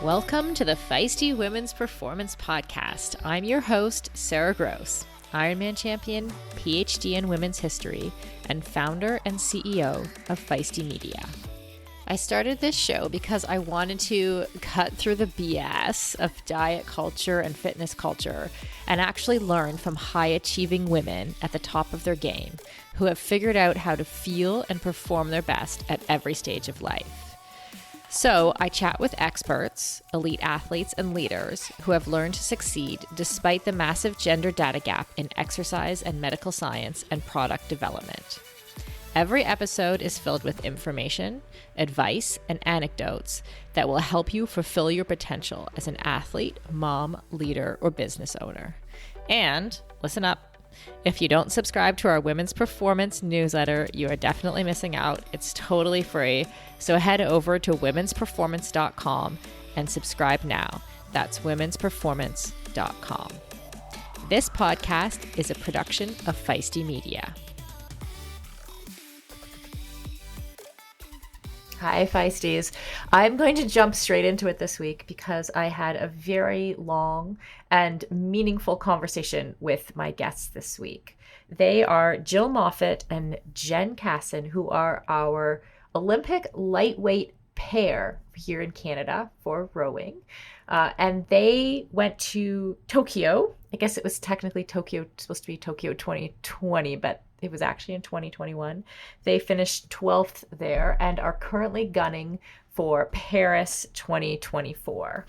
Welcome to the Feisty Women's Performance Podcast. I'm your host, Sara Gross, Ironman champion, PhD in women's history, and founder and CEO of Feisty Media. I started this show because I wanted to cut through the BS of diet culture and fitness culture and actually learn from high-achieving women at the top of their game who have figured out how to feel and perform their best at every stage of life. So I chat with experts, elite athletes, and leaders who have learned to succeed despite the massive gender data gap in exercise and medical science and product development. Every episode is filled with information, advice, and anecdotes that will help you fulfill your potential as an athlete, mom, leader, or business owner. And listen up. If you don't subscribe to our Women's Performance newsletter, you are definitely missing out. It's totally free. So head over to womensperformance.com and subscribe now. That's womensperformance.com. This podcast is a production of Feisty Media. Hi, Feisties. I'm going to jump straight into it this week because I had a very long and meaningful conversation with my guests this week. They are Jill Moffatt and Jen Casson, who are our Olympic lightweight pair here in Canada for rowing. And they went to Tokyo. I guess it was technically supposed to be Tokyo 2020, but it was actually in 2021. They finished 12th there and are currently gunning for Paris 2024.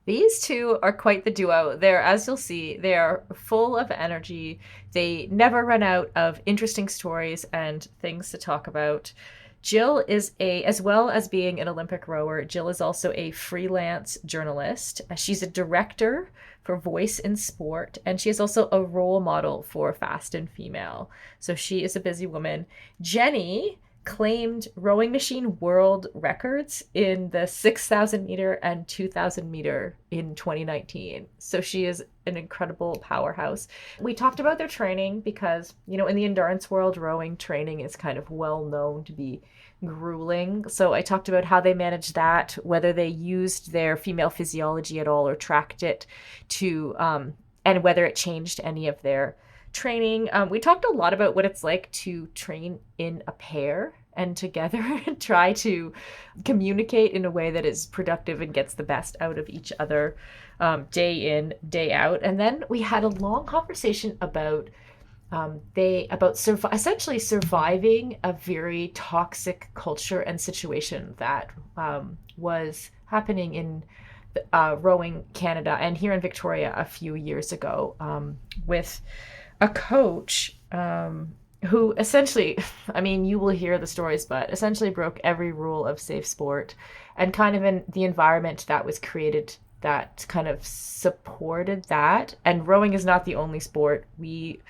These two are quite the duo. As you'll see, they are full of energy. They never run out of interesting stories and things to talk about. Jill is as well as being an Olympic rower, Jill is also a freelance journalist. She's a director for Voice in Sport, and she is also a role model for Fast and Female. So she is a busy woman. Jenny claimed rowing machine world records in the 6,000 meter and 2,000 meter in 2019. So she is an incredible powerhouse. We talked about their training because, in the endurance world, rowing training is kind of well known to be grueling. So I talked about how they managed that, whether they used their female physiology at all or tracked it and whether it changed any of their training. We talked a lot about what it's like to train in a pair and together and try to communicate in a way that is productive and gets the best out of each other day in, day out. And then we had a long conversation about essentially surviving a very toxic culture and situation that was happening in rowing Canada and here in Victoria a few years ago with a coach who essentially, you will hear the stories, but essentially broke every rule of safe sport and kind of in the environment that was created that kind of supported that. And rowing is not the only sport. We've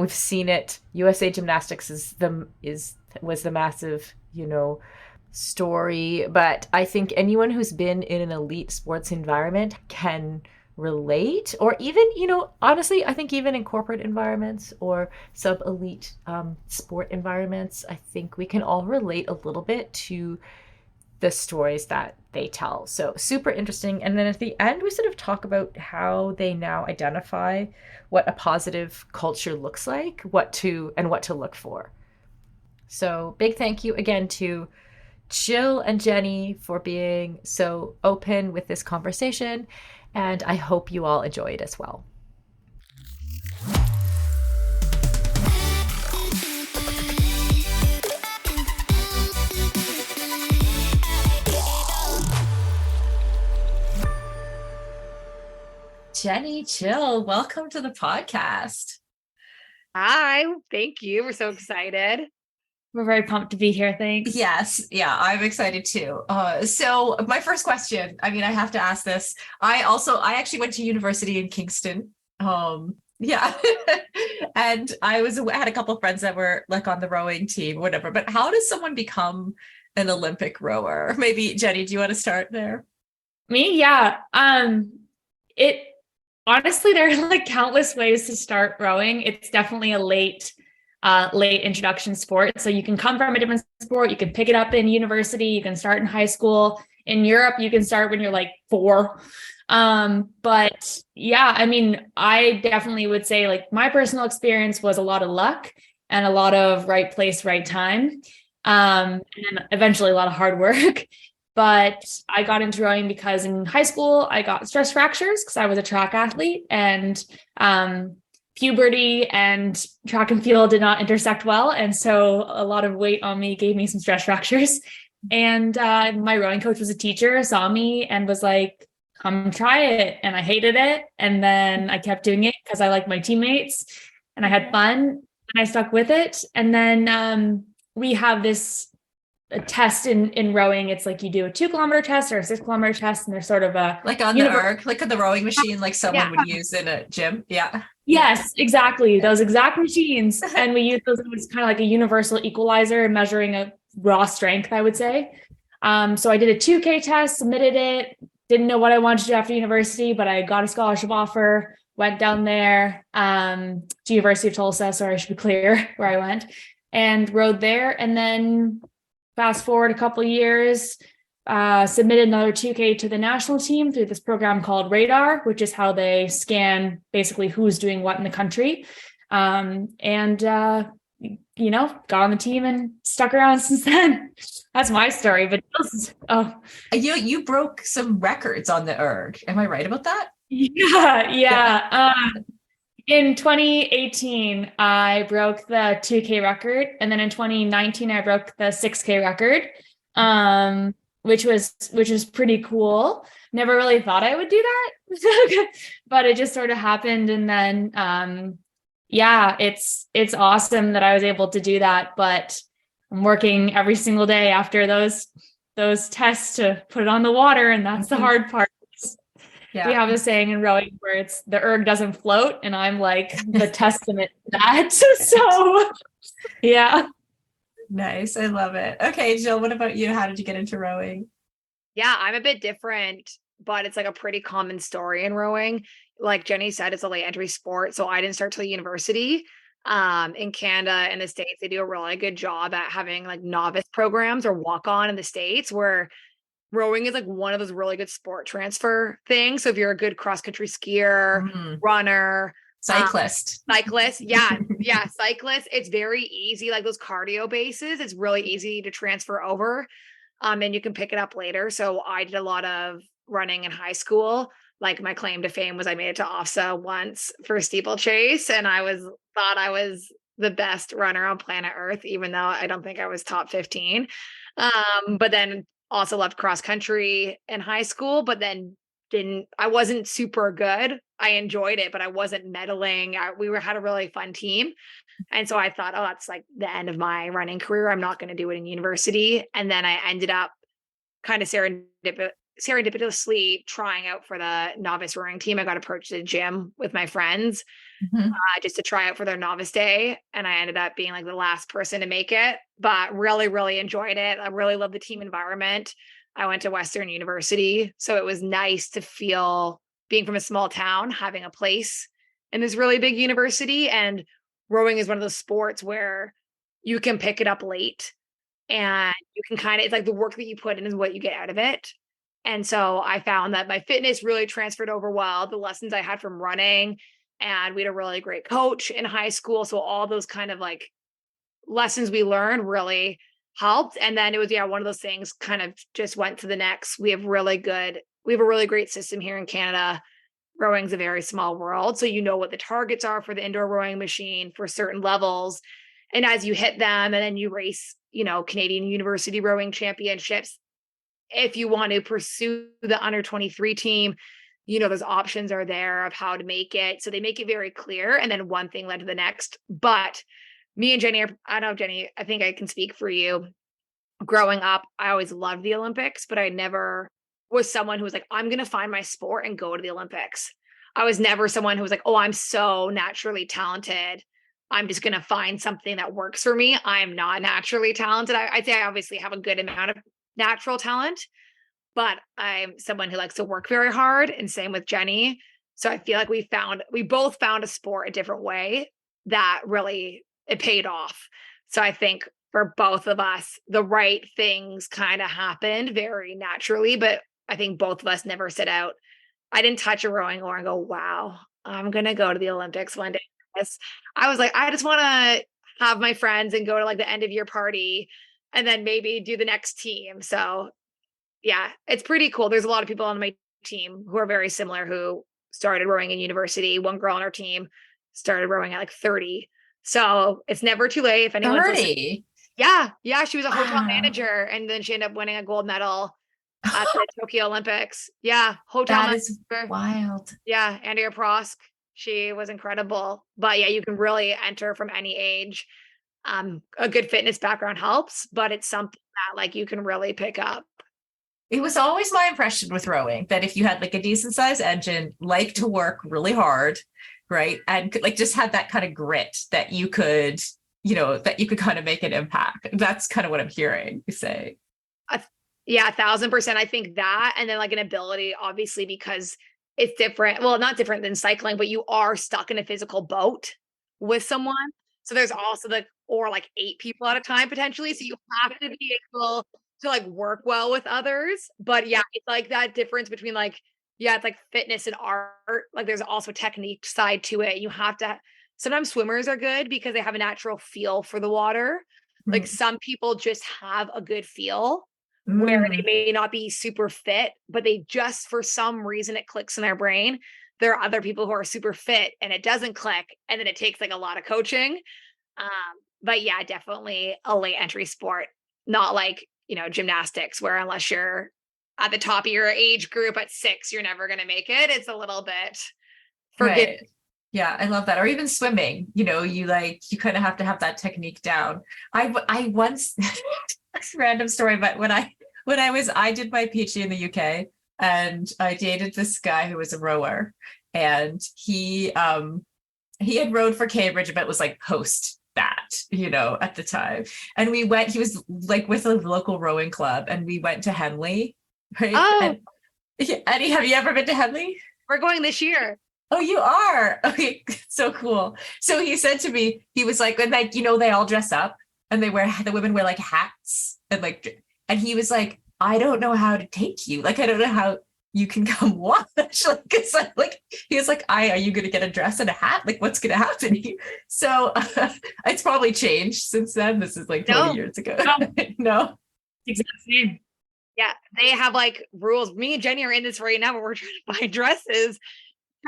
seen it. USA Gymnastics was the massive, story. But I think anyone who's been in an elite sports environment can relate, or even, honestly, I think even in corporate environments or sub-elite sport environments, I think we can all relate a little bit to the stories that they tell. So super interesting. And then at the end, we sort of talk about how they now identify what a positive culture looks like, what to look for. So big thank you again to Jill and Jenny for being so open with this conversation. And I hope you all enjoy it as well. Jenny, Jill, welcome to the podcast. Hi, thank you. We're so excited. We're very pumped to be here. Thanks. Yes. Yeah, I'm excited too. So my first question, I have to ask this. I actually went to university in Kingston. Yeah. And I had a couple of friends that were like on the rowing team, whatever. But how does someone become an Olympic rower? Maybe Jenny, do you want to start there? Me? Yeah. Honestly, there are like countless ways to start rowing. It's definitely a late introduction sport. So you can come from a different sport. You can pick it up in university. You can start in high school. In Europe, you can start when you're like 4. But yeah, I mean, I definitely would say like my personal experience was a lot of luck and a lot of right place, right time. And eventually a lot of hard work. But I got into rowing because in high school, I got stress fractures because I was a track athlete, and puberty and track and field did not intersect well. And so a lot of weight on me gave me some stress fractures. And my rowing coach was a teacher, saw me and was like, come try it. And I hated it. And then I kept doing it because I liked my teammates and I had fun and I stuck with it. And then we have this a test in rowing. It's like you do a 2-kilometer test or a 6-kilometer test, and there's sort of a like on the erg, like on the rowing machine, like someone would use in a gym. Yeah. Yes, exactly. Those exact machines. And we use those as kind of like a universal equalizer measuring a raw strength, I would say. So I did a 2K test, submitted it, didn't know what I wanted to do after university, but I got a scholarship offer, went down there to University of Tulsa. Sorry, I should be clear where I went, and rowed there. And then fast forward a couple of years, submitted another 2K to the national team through this program called Radar, which is how they scan basically who's doing what in the country. Got on the team and stuck around since then. That's my story. But you broke some records on the erg. Am I right about that? Yeah. In 2018, I broke the 2K record. And then in 2019, I broke the 6K record, which was pretty cool. Never really thought I would do that, but it just sort of happened. And then, it's awesome that I was able to do that, but I'm working every single day after those tests to put it on the water. And that's the hard part. Yeah. We have a saying in rowing where it's the erg doesn't float, and I'm like the testament to that. So yeah. Nice. I love it. Okay, Jill, what about you? How did you get into rowing? Yeah, I'm a bit different, but it's like a pretty common story in rowing. Like Jenny said, it's a late entry sport. So I didn't start till university. In Canada and the States, they do a really good job at having like novice programs or walk on in the States, where rowing is like one of those really good sport transfer things. So if you're a good cross country skier, runner, cyclist, cyclist, it's very easy. Like those cardio bases, it's really easy to transfer over. And you can pick it up later. So I did a lot of running in high school. Like my claim to fame was I made it to OFSA once for steeplechase, and thought I was the best runner on planet Earth, even though I don't think I was top 15. But then also loved cross country in high school, but then I wasn't super good. I enjoyed it, but I wasn't medaling. We had a really fun team. And so I thought, oh, that's like the end of my running career. I'm not going to do it in university. And then I ended up kind of serendipitously trying out for the novice rowing team. I got approached at a gym with my friends just to try out for their novice day. And I ended up being like the last person to make it, but really, really enjoyed it. I really love the team environment. I went to Western University, so it was nice to feel being from a small town, having a place in this really big university. And rowing is one of those sports where you can pick it up late and you can it's like the work that you put in is what you get out of it. And so I found that my fitness really transferred over well, the lessons I had from running, and we had a really great coach in high school. So all those kind of like lessons we learned really helped. And then it was, one of those things kind of just went to the next. We have a really great system here in Canada. Rowing's a very small world. So you know what the targets are for the indoor rowing machine for certain levels. And as you hit them and then you race, Canadian University Rowing Championships, if you want to pursue the under 23 team, those options are there of how to make it. So they make it very clear. And then one thing led to the next. But me and Jenny, I don't know, Jenny, I think I can speak for you. Growing up, I always loved the Olympics, but I never was someone who was like, I'm going to find my sport and go to the Olympics. I was never someone who was like, oh, I'm so naturally talented, I'm just going to find something that works for me. I'm not naturally talented. I'd say I obviously have a good amount of natural talent, but I'm someone who likes to work very hard, and same with Jenny. So I feel like we both found a sport a different way that really, it paid off. So I think for both of us, the right things kind of happened very naturally, but I think both of us never set out. I didn't touch a rowing oar and go, wow, I'm going to go to the Olympics one day. I was like, I just want to have my friends and go to like the end of year party and then maybe do the next team. So yeah, it's pretty cool. There's a lot of people on my team who are very similar, who started rowing in university. One girl on our team started rowing at like 30. So it's never too late if anyone's 30. Yeah. Yeah. She was a hotel Wow. manager and then she ended up winning a gold medal at the Tokyo Olympics. Yeah. Hotel That manager. is wild. Yeah. Andrea Prosk. She was incredible. But yeah, you can really enter from any age. A good fitness background helps, but it's something that like you can really pick up. It was always my impression with rowing that if you had like a decent sized engine, like to work really hard, right? And like just had that kind of grit that you could, that you could kind of make an impact. That's kind of what I'm hearing you say. Yeah, 1,000%. I think that, and then like an ability, obviously, because it's different. Well, not different than cycling, but you are stuck in a physical boat with someone. So there's also or like 8 people at a time potentially. So you have to be able to like work well with others. But yeah, it's like that difference between like, yeah, it's like fitness and art. Like there's also a technique side to it. You have to, sometimes swimmers are good because they have a natural feel for the water. Like some people just have a good feel where they may not be super fit, but they just, for some reason, it clicks in their brain. There are other people who are super fit and it doesn't click. And then it takes like a lot of coaching. But yeah, definitely a late entry sport, not like, gymnastics, where unless you're at the top of your age group at 6, you're never going to make it. It's a little bit forget. Right. Yeah, I love that. Or even swimming, you kind of have to have that technique down. I once, random story, but when I did my PhD in the UK and I dated this guy who was a rower, and he had rowed for Cambridge, but was like post that, at the time. And he was like with a local rowing club and we went to Henley, right? Oh, Eddie, have you ever been to Henley? we're going this year. Oh, you are? Okay, so cool. So he said to me, he was like, and like, they all dress up and the women wear like hats and he was like, I don't know how to take you. Like, I don't know how you can come watch. Like, he was like, are you going to get a dress and a hat? Like, what's going to happen? So it's probably changed since then. This is like 20 years ago. No. Exactly. Yeah, they have like rules. Me and Jenny are in this right now, but we're trying to buy dresses.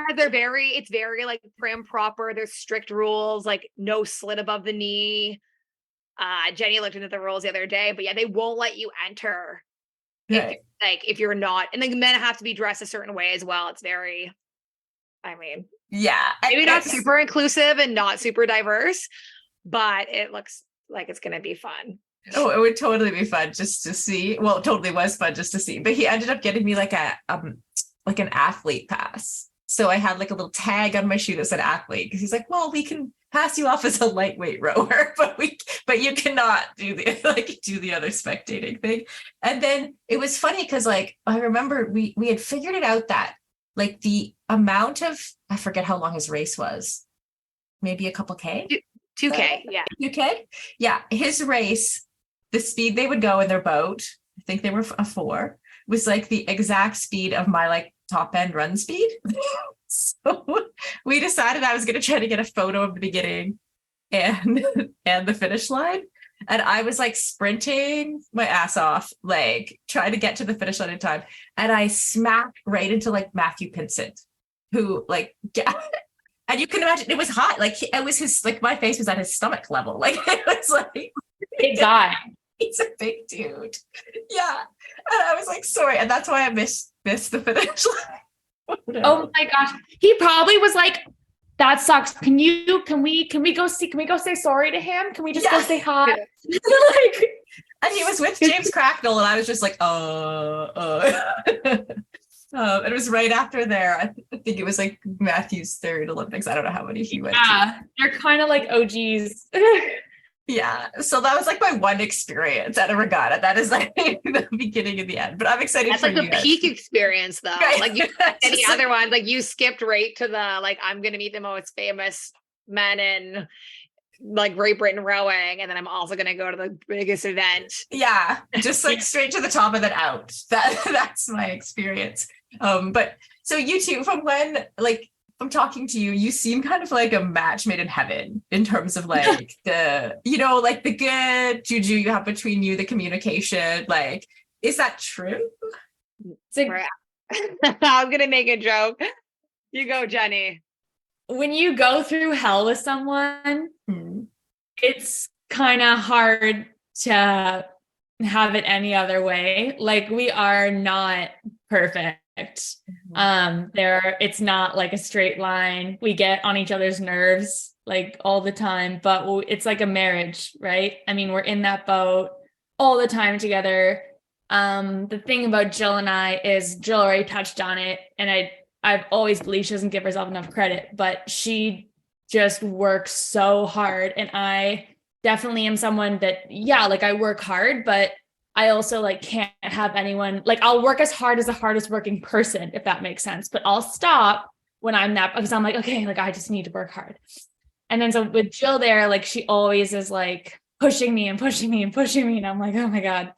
It's very like prim proper. There's strict rules, like no slit above the knee. Jenny looked into the rules the other day, but yeah, they won't let you enter. Right. If you're not, and the men have to be dressed a certain way as well. It's very, yeah, maybe not super inclusive and not super diverse, but it looks like it's going to be fun. Oh, it would totally be fun just to see. Well, it totally was fun just to see. But he ended up getting me like an athlete pass. So I had like a little tag on my shoe that said athlete, because he's like, well, we can pass you off as a lightweight rower, but you cannot do the other spectating thing. And then it was funny because like I remember we had figured it out that like the amount of, I forget how long his race was, maybe a couple K. 2K, yeah. 2K? Yeah. His race, the speed they would go in their boat, I think they were a 4, was like the exact speed of my like top end run speed. So we decided I was going to try to get a photo of the beginning and the finish line. And I was like sprinting my ass off, like trying to get to the finish line in time. And I smacked right into like Matthew Pinsent, who like, and you can imagine it was hot. Like it was his, like my face was at his stomach level. Like it was like, big guy. He's a big dude. Yeah. And I was like, sorry. And that's why I missed the finish line. Oh my gosh. He probably was like, that sucks. Can we go say sorry to him? Can we just go say hi? And he was with James Cracknell and I was just like, it was right after there. I think it was like Matthew's 3rd Olympics. I don't know how many he went to. They're kind of like OGs. Yeah, so that was like my one experience at a regatta. That is like the beginning and the end. But I'm excited That's for like you the peak experience, though. Right. Like any other ones, like you skipped right to the like I'm gonna meet the most famous men in like Great Britain rowing, and then I'm also going to go to the biggest event. Yeah, just like straight to the top and then out. That's my experience. But so you two, from when like I'm talking to you, you seem kind of like a match made in heaven in terms of like the, you know, like the good juju you have between you, the communication. Like, is that true? I'm going to make a joke. You go, Jenny. When you go through hell with someone, it's kind of hard to have it any other way. Like, we are not perfect. It's not like a straight line. We get on each other's nerves like all the time, but it's like a marriage, right? I mean, we're in that boat all the time together. The thing about Jill and I is Jill already touched on it, and I've always believed she doesn't give herself enough credit, but she just works so hard. And I definitely am someone that, like I work hard, but I also like can't have anyone, like I'll work as hard as the hardest working person, if that makes sense, but I'll stop when I'm that, because I'm like, okay, like I just need to work hard. And then so with Jill there, like she always is like pushing me and pushing me and pushing me. And I'm like, oh my God.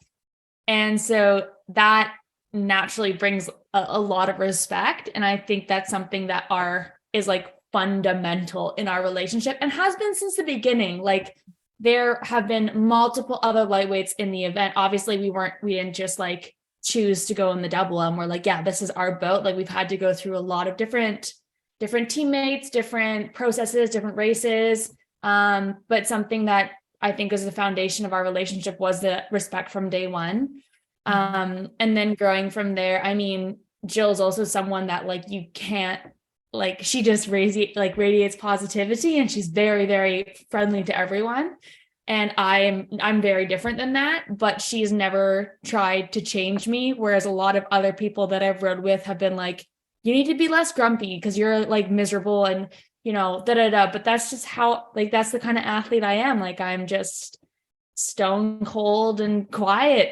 And so that naturally brings a lot of respect. And I think that's something that is like fundamental in our relationship and has been since the beginning. Like there have been multiple other lightweights in the event. Obviously we didn't just like choose to go in the double M. We're like, yeah, this is our boat. Like we've had to go through a lot of different teammates, different processes, different races. But something that I think is the foundation of our relationship was the respect from day one. And then growing from there, I mean, Jill's also someone that like you can't, like she just radiates positivity, and she's very, very friendly to everyone. And I'm very different than that, but she's never tried to change me. Whereas a lot of other people that I've rode with have been like, you need to be less grumpy because you're like miserable and, you know, But that's just how, like, that's the kind of athlete I am. Like, I'm just stone cold and quiet.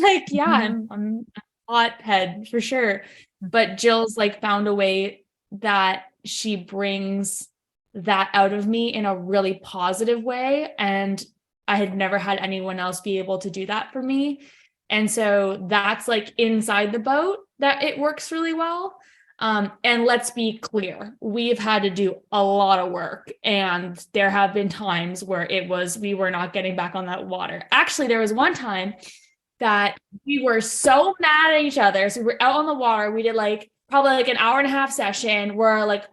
Like, yeah, I'm a hothead for sure. But Jill's like found a way that she brings that out of me in a really positive way. And I had never had anyone else be able to do that for me. And so that's like inside the boat that it works really well. And let's be clear, we've had to do a lot of work, and there have been times where we were not getting back on that water. Actually, there was one time that we were so mad at each other. So we were out on the water. We did like probably like an hour and a half session where like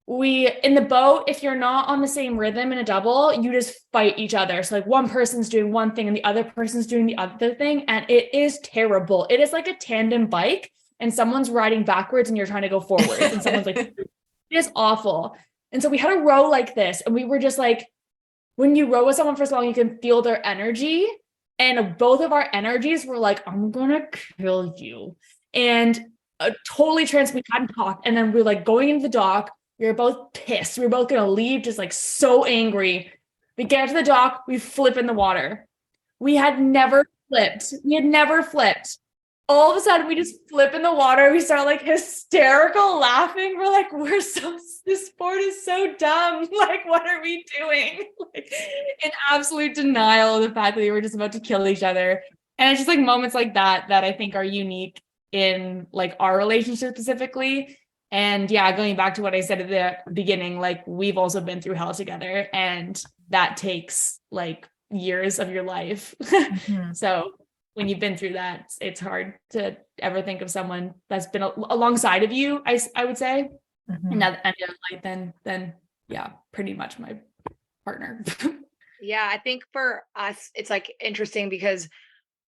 in the boat, if you're not on the same rhythm in a double, you just fight each other. So like one person's doing one thing and the other person's doing the other thing. And it is terrible. It is like a tandem bike, and someone's riding backwards and you're trying to go forwards, and someone's like, it is awful. And so we had a row like this, and we were just like, when you row with someone for so long, you can feel their energy. And both of our energies were like, I'm going to kill you. And totally we hadn't talked. And then we were like going into the dock. We were both pissed. We were both going to leave, just like so angry. We get to the dock, we flip in the water. We had never flipped. All of a sudden we just flip in the water. We start like hysterical laughing. We're like, this sport is so dumb. Like, what are we doing? Like, in absolute denial of the fact that we were just about to kill each other. And it's just like moments like that I think are unique in like our relationship specifically. And yeah, going back to what I said at the beginning, like we've also been through hell together, and that takes like years of your life. So when you've been through that, it's hard to ever think of someone that's been alongside of you, I would say. And at the end of life, then yeah, pretty much my partner. Yeah, I think for us, it's like interesting because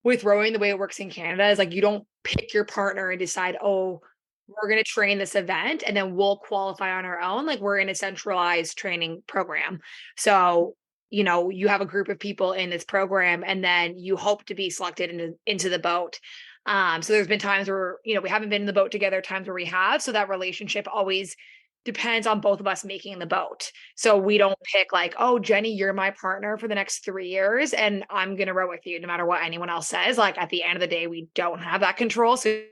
with rowing, the way it works in Canada is like you don't pick your partner and decide, oh, we're going to train this event and then we'll qualify on our own. Like we're in a centralized training program. So you know, you have a group of people in this program, and then you hope to be selected into the boat. So there's been times where, you know, we haven't been in the boat together, times where we have. So that relationship always depends on both of us making the boat. So we don't pick like, oh, Jenny, you're my partner for the next 3 years, and I'm going to row with you no matter what anyone else says. Like at the end of the day, we don't have that control. So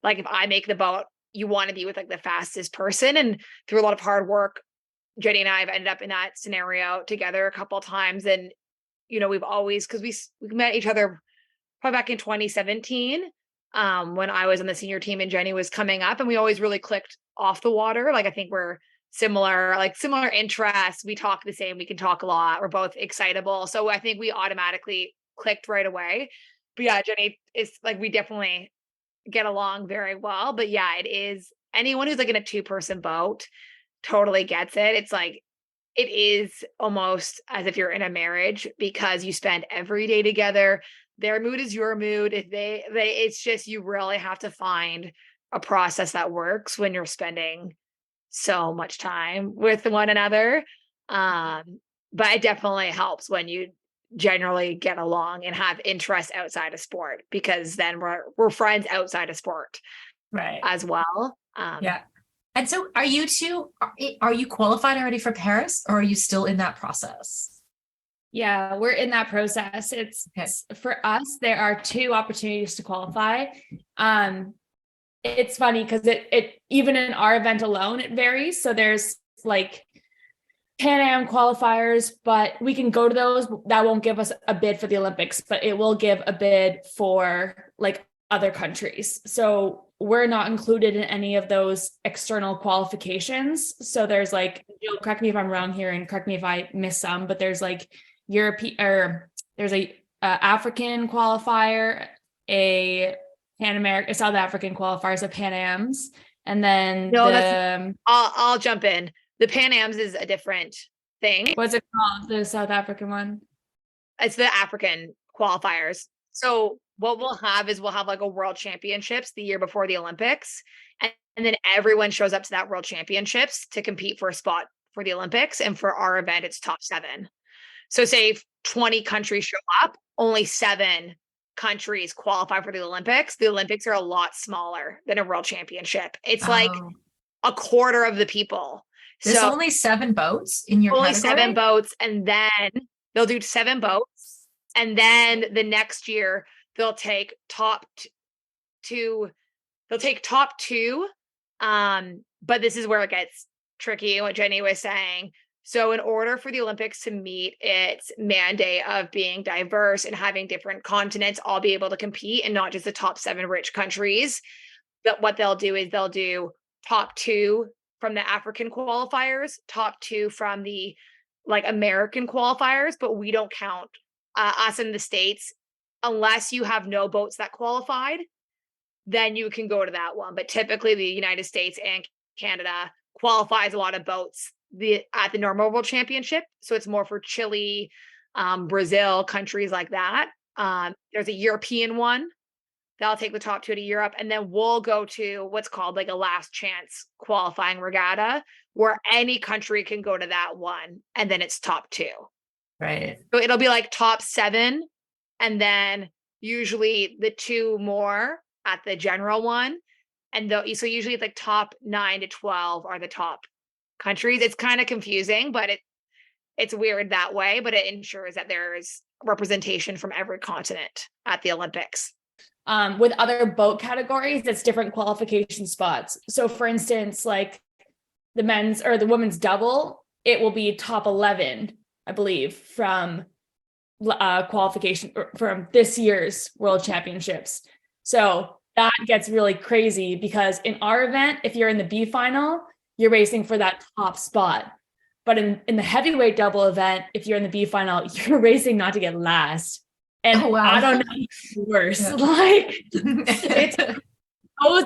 like if I make the boat, you want to be with like the fastest person. And through a lot of hard work, Jenny and I have ended up in that scenario together a couple of times. And, we've always, because we met each other probably back in 2017, when I was on the senior team and Jenny was coming up, and we always really clicked off the water. Like, I think we're similar interests. We talk the same. We can talk a lot. We're both excitable. So I think we automatically clicked right away. But yeah, Jenny is like, we definitely get along very well. But yeah, it is, anyone who's like in a 2-person boat totally gets it. It's like, it is almost as if you're in a marriage, because you spend every day together. Their mood is your mood. If it's just, you really have to find a process that works when you're spending so much time with one another. But it definitely helps when you generally get along and have interests outside of sport, because then we're friends outside of sport, right, as well. Yeah. And so are you qualified already for Paris, or are you still in that process? Yeah, we're in that process. It's for us, there are 2 opportunities to qualify. It's funny because it even in our event alone, it varies. So there's like Pan Am qualifiers, but we can go to those. That won't give us a bid for the Olympics, but it will give a bid for like other countries. So we're not included in any of those external qualifications. So there's like, correct me if I'm wrong here and correct me if I miss some, but there's like European, or there's a African qualifier, a South African qualifiers of Pan Ams, and then I'll jump in. The Pan Ams is a different thing. What's it called? The South African one? It's the African qualifiers. So what we'll have like a world championships the year before the Olympics. And then everyone shows up to that world championships to compete for a spot for the Olympics. And for our event, it's top 7. So say if 20 countries show up, only 7 countries qualify for the Olympics. The Olympics are a lot smaller than a world championship. It's like a quarter of the people. There's only 7 boats in your only category? 7 boats, and then they'll do 7 boats, and then the next year they'll take top 2. They'll take top 2. But this is where it gets tricky, what Jenny was saying. So in order for the Olympics to meet its mandate of being diverse and having different continents all be able to compete, and not just the top 7 rich countries, that what they'll do is they'll do top 2 from the African qualifiers, top 2 from the like American qualifiers, but we don't count us in the States unless you have no boats that qualified, then you can go to that one. But typically the United States and Canada qualifies a lot of boats at the normal world championship. So it's more for Chile, Brazil, countries like that. There's a European one that'll take the top 2 to Europe. And then we'll go to what's called like a last chance qualifying regatta, where any country can go to that one. And then it's top 2. Right. So it'll be like top 7. And then usually the 2 more at the general one. And so usually it's like top 9 to 12 are the top countries. It's kind of confusing, but it's weird that way, but it ensures that there's representation from every continent at the Olympics. With other boat categories, it's different qualification spots. So for instance, like the men's or the women's double, it will be top 11, I believe, from qualification from this year's World Championships. So that gets really crazy because in our event, if you're in the B final, you're racing for that top spot. But in the heavyweight double event, if you're in the B final, you're racing not to get last. And I don't know worse. Yeah. Like it's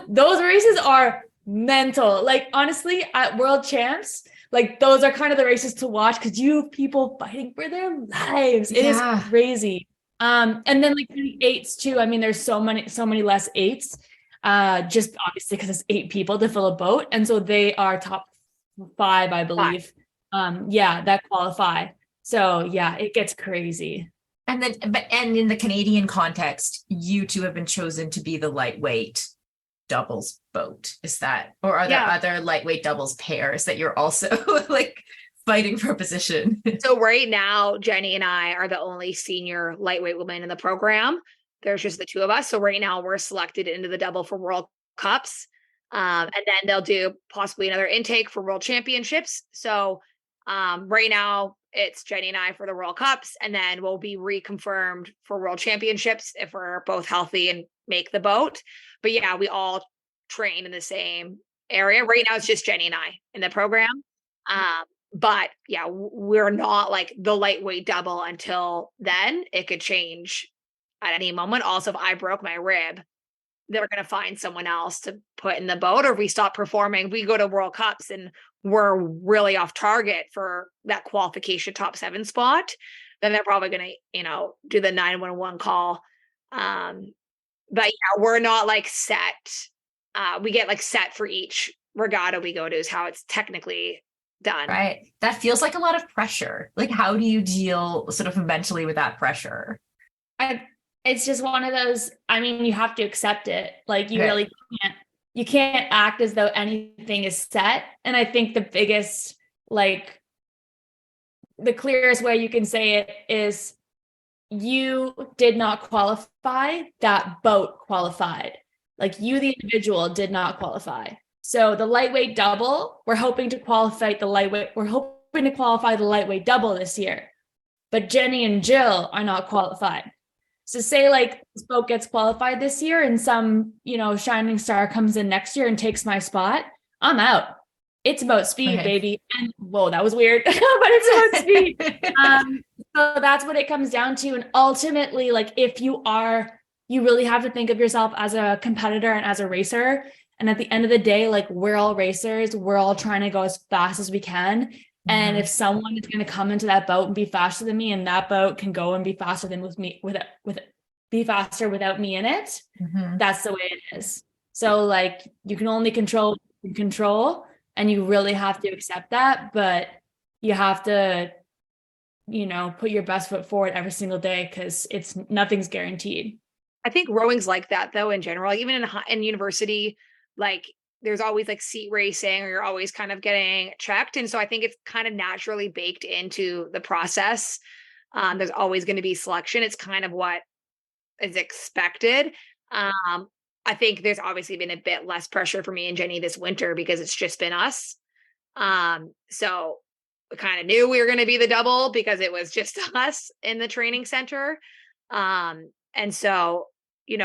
those races are mental. Like honestly, at World Champs, like those are kind of the races to watch because you have people fighting for their lives. It is crazy. And then like the 8s too. I mean, there's so many less 8s. Just obviously because it's 8 people to fill a boat. And so they are top 5, I believe. That qualify. So yeah, it gets crazy. And then, and in the Canadian context, you 2 have been chosen to be the lightweight doubles boat. Is that, or are there other lightweight doubles pairs that you're also like fighting for position? So right now, Jenny and I are the only senior lightweight women in the program. There's just the 2 of us. So right now we're selected into the double for World Cups. And then they'll do possibly another intake for World Championships. So Right now it's Jenny and I for the World Cups, and then we'll be reconfirmed for World Championships if we're both healthy and make the boat. But yeah, we all train in the same area. Right now it's just Jenny and I in the program. But yeah, we're not like the lightweight double until then. It could change at any moment. Also, if I broke my rib, they're going to find someone else to put in the boat, or if we stop performing, we go to World Cups and we're really off target for that qualification top 7 spot, then they're probably going to, do the 911 call. But yeah, we're not like set. We get like set for each regatta we go to is how it's technically done. Right. That feels like a lot of pressure. Like, how do you deal sort of mentally with that pressure? It's just one of those, I mean, you have to accept it. Like, you really can't, you can't act as though anything is set. And I think the biggest, like, the clearest way you can say it is you did not qualify, that boat qualified. Like, you, the individual, did not qualify. So the lightweight double, we're hoping to qualify the lightweight double this year. But Jenny and Jill are not qualified. So say like this boat gets qualified this year and some, shining star comes in next year and takes my spot, I'm out. It's about speed, baby. And whoa, that was weird, but it's about speed. So that's what it comes down to. And ultimately, like, if you really have to think of yourself as a competitor and as a racer. And at the end of the day, like, we're all racers. We're all trying to go as fast as we can. And if someone is going to come into that boat and be faster than me, and that boat can go and be faster than be faster without me in it, that's the way it is. So like, you can only control what you can control, and you really have to accept that, but you have to, put your best foot forward every single day, because nothing's guaranteed. I think rowing's like that though, in general. Like, even in university, like, there's always like seat racing, or you're always kind of getting checked. And so I think it's kind of naturally baked into the process. There's always going to be selection. It's kind of what is expected. I think there's obviously been a bit less pressure for me and Jenny this winter because it's just been us. So we kind of knew we were going to be the double because it was just us in the training center. And so,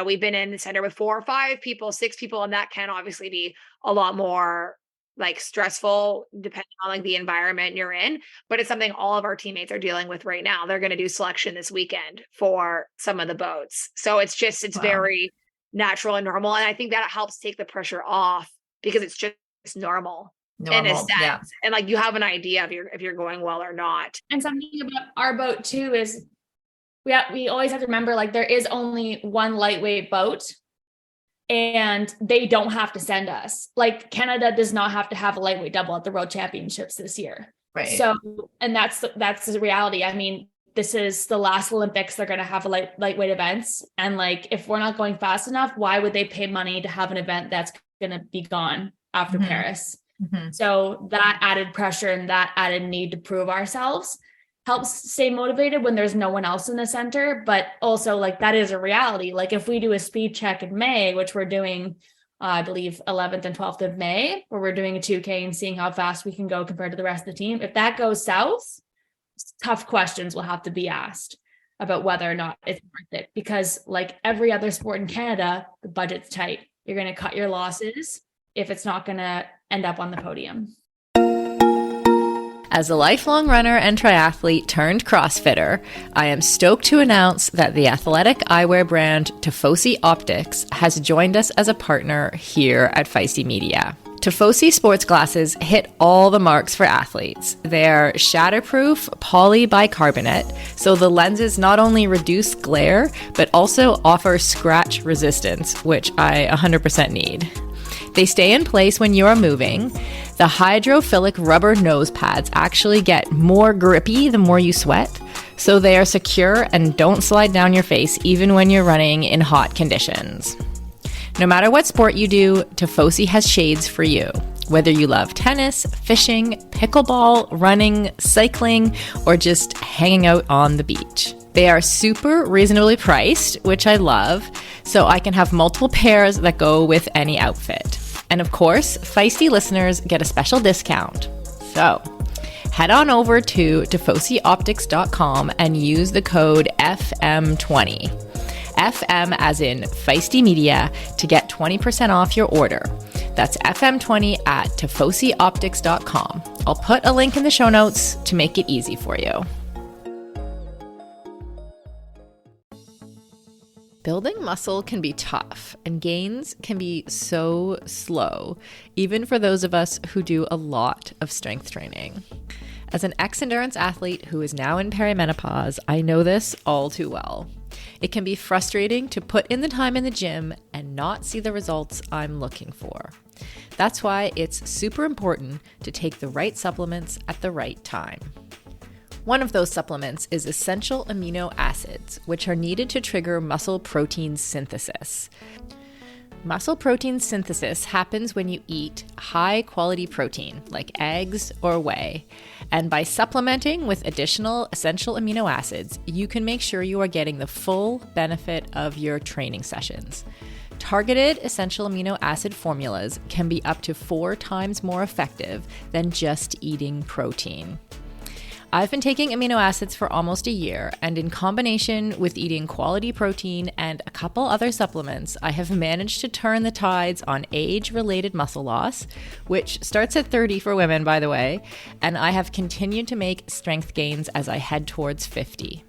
we've been in the center with 4 or 5 people, 6 people, and that can obviously be a lot more like stressful depending on like the environment you're in. But it's something all of our teammates are dealing with right now. They're going to do selection this weekend for some of the boats. So it's very natural and normal. And I think that helps take the pressure off because it's just normal in a sense. Yeah. And like, you have an idea if you're going well or not. And something about our boat too is we always have to remember, like, there is only one lightweight boat and they don't have to send us. Like, Canada does not have to have a lightweight double at the World Championships this year. Right. So, and that's the reality. I mean, this is the last Olympics. They're going to have a lightweight events. And like, if we're not going fast enough, why would they pay money to have an event that's going to be gone after Paris? So that added pressure and that added need to prove ourselves helps stay motivated when there's no one else in the center. But also, like, that is a reality. Like, if we do a speed check in May, which we're doing, I believe 11th and 12th of May, where we're doing a 2K and seeing how fast we can go compared to the rest of the team. If that goes south, tough questions will have to be asked about whether or not it's worth it. Because like every other sport in Canada, the budget's tight. You're going to cut your losses if it's not going to end up on the podium. As a lifelong runner and triathlete turned CrossFitter, I am stoked to announce that the athletic eyewear brand Tifosi Optics has joined us as a partner here at Feisty Media. Tifosi sports glasses hit all the marks for athletes. They're shatterproof polybicarbonate, so the lenses not only reduce glare, but also offer scratch resistance, which I 100% need. They stay in place when you are moving. The hydrophilic rubber nose pads actually get more grippy the more you sweat, so they are secure and don't slide down your face even when you're running in hot conditions. No matter what sport you do, Tifosi has shades for you. Whether you love tennis, fishing, pickleball, running, cycling, or just hanging out on the beach. They are super reasonably priced, which I love, so I can have multiple pairs that go with any outfit. And of course, Feisty listeners get a special discount. So, head on over to TifosiOptics.com and use the code FM20. FM as in Feisty Media to get 20% off your order. That's FM20 at TifosiOptics.com. I'll put a link in the show notes to make it easy for you. Building muscle can be tough, and gains can be so slow, even for those of us who do a lot of strength training. As an ex-endurance athlete who is now in perimenopause, I know this all too well. It can be frustrating to put in the time in the gym and not see the results I'm looking for. That's why it's super important to take the right supplements at the right time. One of those supplements is essential amino acids, which are needed to trigger muscle protein synthesis. Muscle protein synthesis happens when you eat high-quality protein, like eggs or whey. And by supplementing with additional essential amino acids, you can make sure you are getting the full benefit of your training sessions. Targeted essential amino acid formulas can be up to 4 times more effective than just eating protein. I've been taking amino acids for almost a year, and in combination with eating quality protein and a couple other supplements, I have managed to turn the tides on age-related muscle loss, which starts at 30 for women, by the way, and I have continued to make strength gains as I head towards 50.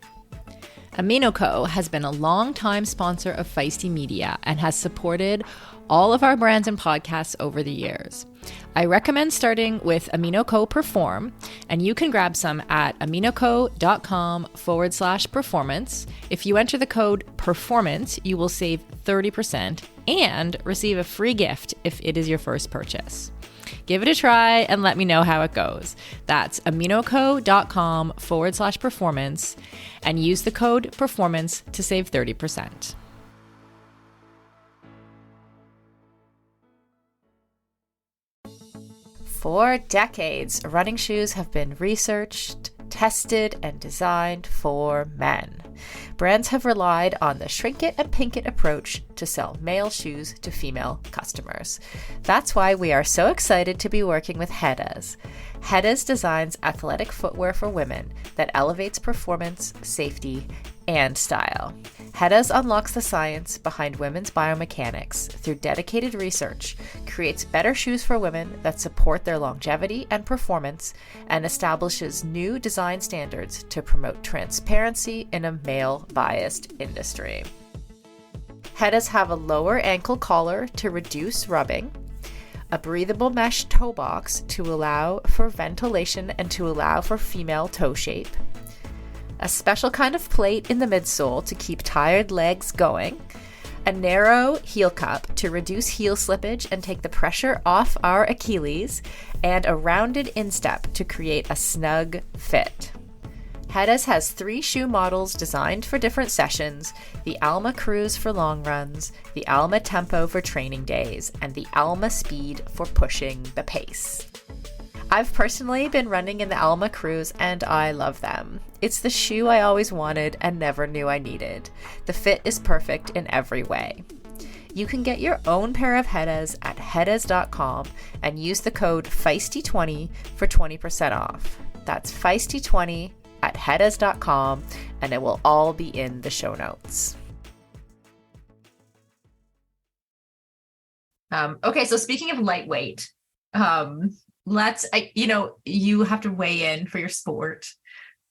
AminoCo has been a long-time sponsor of Feisty Media and has supported all of our brands and podcasts over the years. I recommend starting with AminoCo Perform, and you can grab some at aminoco.com/performance. If you enter the code PERFORMANCE, you will save 30% and receive a free gift if it is your first purchase. Give it a try and let me know how it goes. That's aminoco.com/performance and use the code PERFORMANCE to save 30%. For decades, running shoes have been researched, tested, and designed for men. Brands have relied on the shrink it and pink it approach to sell male shoes to female customers. That's why we are so excited to be working with Hedas. Hedas designs athletic footwear for women that elevates performance, safety, and style. Hedas unlocks the science behind women's biomechanics through dedicated research, creates better shoes for women that support their longevity and performance, and establishes new design standards to promote transparency in a male-biased industry. Hedas have a lower ankle collar to reduce rubbing, a breathable mesh toe box to allow for ventilation and to allow for female toe shape, a special kind of plate in the midsole to keep tired legs going, a narrow heel cup to reduce heel slippage and take the pressure off our Achilles, and a rounded instep to create a snug fit. Hedas has 3 shoe models designed for different sessions: the Alma Cruise for long runs, the Alma Tempo for training days, and the Alma Speed for pushing the pace. I've personally been running in the Alma Cruise and I love them. It's the shoe I always wanted and never knew I needed. The fit is perfect in every way. You can get your own pair of Hedas at hedas.com and use the code Feisty20 for 20% off. That's Feisty20 at hedas.com, and it will all be in the show notes. Okay, so speaking of lightweight, you have to weigh in for your sport.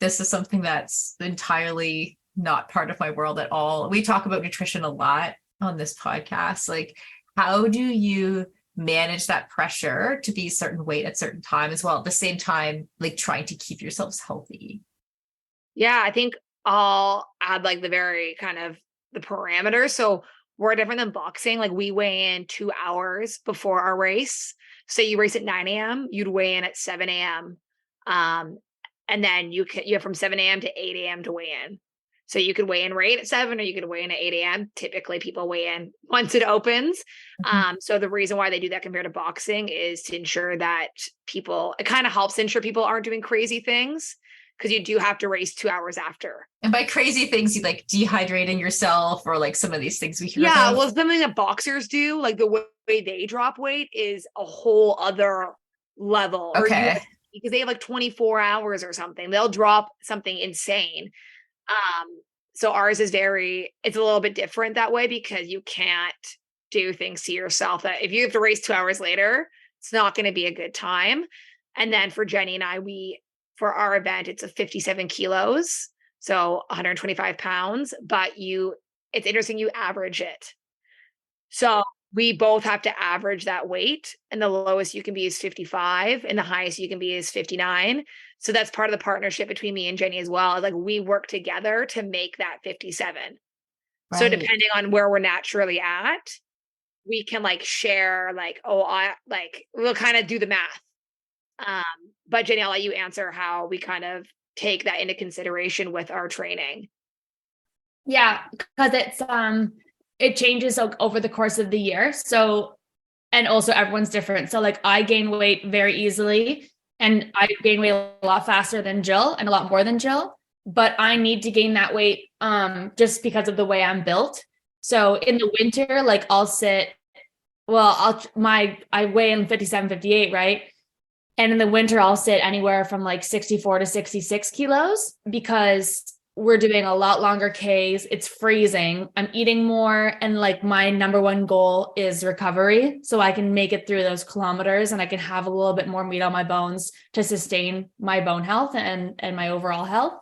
This is something that's entirely not part of my world at all. We talk about nutrition a lot on this podcast. Like, how do you manage that pressure to be a certain weight at certain time as well, at the same time, like trying to keep yourselves healthy? Yeah, I think I'll add like the very kind of the parameters. So we're different than boxing. Like we weigh in 2 hours before our race. Say you race at 9 a.m., you'd weigh in at 7 a.m. And then you have from 7 a.m. to 8 a.m. to weigh in. So you could weigh in right at 7 or you could weigh in at 8 a.m. Typically people weigh in once it opens. Mm-hmm. So the reason why they do that compared to boxing is to ensure that it kind of helps ensure people aren't doing crazy things, because you do have to race 2 hours after. And by crazy things, you like dehydrating yourself or like some of these things we hear Yeah, about. well, something that boxers do, like the way they drop weight is a whole other level. Okay. because they have like 24 hours or something. They'll drop something insane. So ours is it's a little bit different that way because you can't do things to yourself that if you have to race 2 hours later, it's not going to be a good time. And then for Jenny and I, for our event, it's a 57 kilos. So 125 pounds, but it's interesting. You average it. So we both have to average that weight, and the lowest you can be is 55 and the highest you can be is 59. So that's part of the partnership between me and Jenny as well. Like we work together to make that 57. Right. So depending on where we're naturally at, we can like share like, we'll kind of do the math. But Jenny, I'll let you answer how we kind of take that into consideration with our training. Yeah, because it changes over the course of the year. So, and also everyone's different. So like I gain weight very easily and I gain weight a lot faster than Jill and a lot more than Jill, but I need to gain that weight just because of the way I'm built. So in the winter, like I weigh in 57, 58, right? And in the winter, I'll sit anywhere from like 64 to 66 kilos because we're doing a lot longer Ks. It's freezing. I'm eating more. And like my number one goal is recovery. So I can make it through those kilometers and I can have a little bit more meat on my bones to sustain my bone health and my overall health.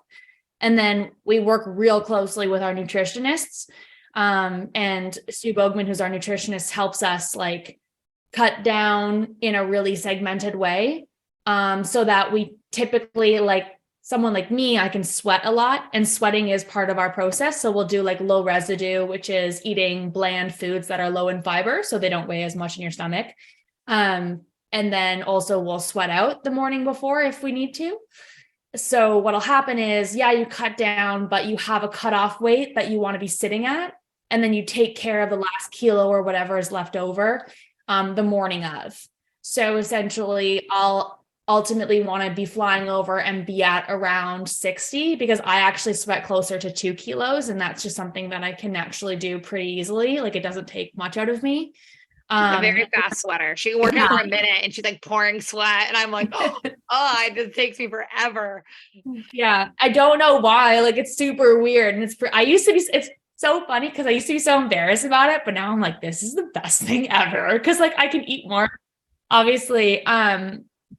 And then we work real closely with our nutritionists. And Sue Bogman, who's our nutritionist, helps us like cut down in a really segmented way. So that we typically like someone like me, I can sweat a lot and sweating is part of our process. So we'll do like low residue, which is eating bland foods that are low in fiber. So they don't weigh as much in your stomach. And then also we'll sweat out the morning before if we need to. So what'll happen is, you cut down, but you have a cutoff weight that you want to be sitting at. And then you take care of the last kilo or whatever is left over the morning of. So essentially I'll ultimately want to be flying over and be at around 60 because I actually sweat closer to 2 kilos. And that's just something that I can actually do pretty easily. Like it doesn't take much out of me. A very fast sweater. She can work out for a minute and she's like pouring sweat. And I'm like, it takes me forever. Yeah. I don't know why. Like it's super weird. And it's so funny because I used to be so embarrassed about it. But now I'm like, this is the best thing ever. Cause like I can eat more, obviously.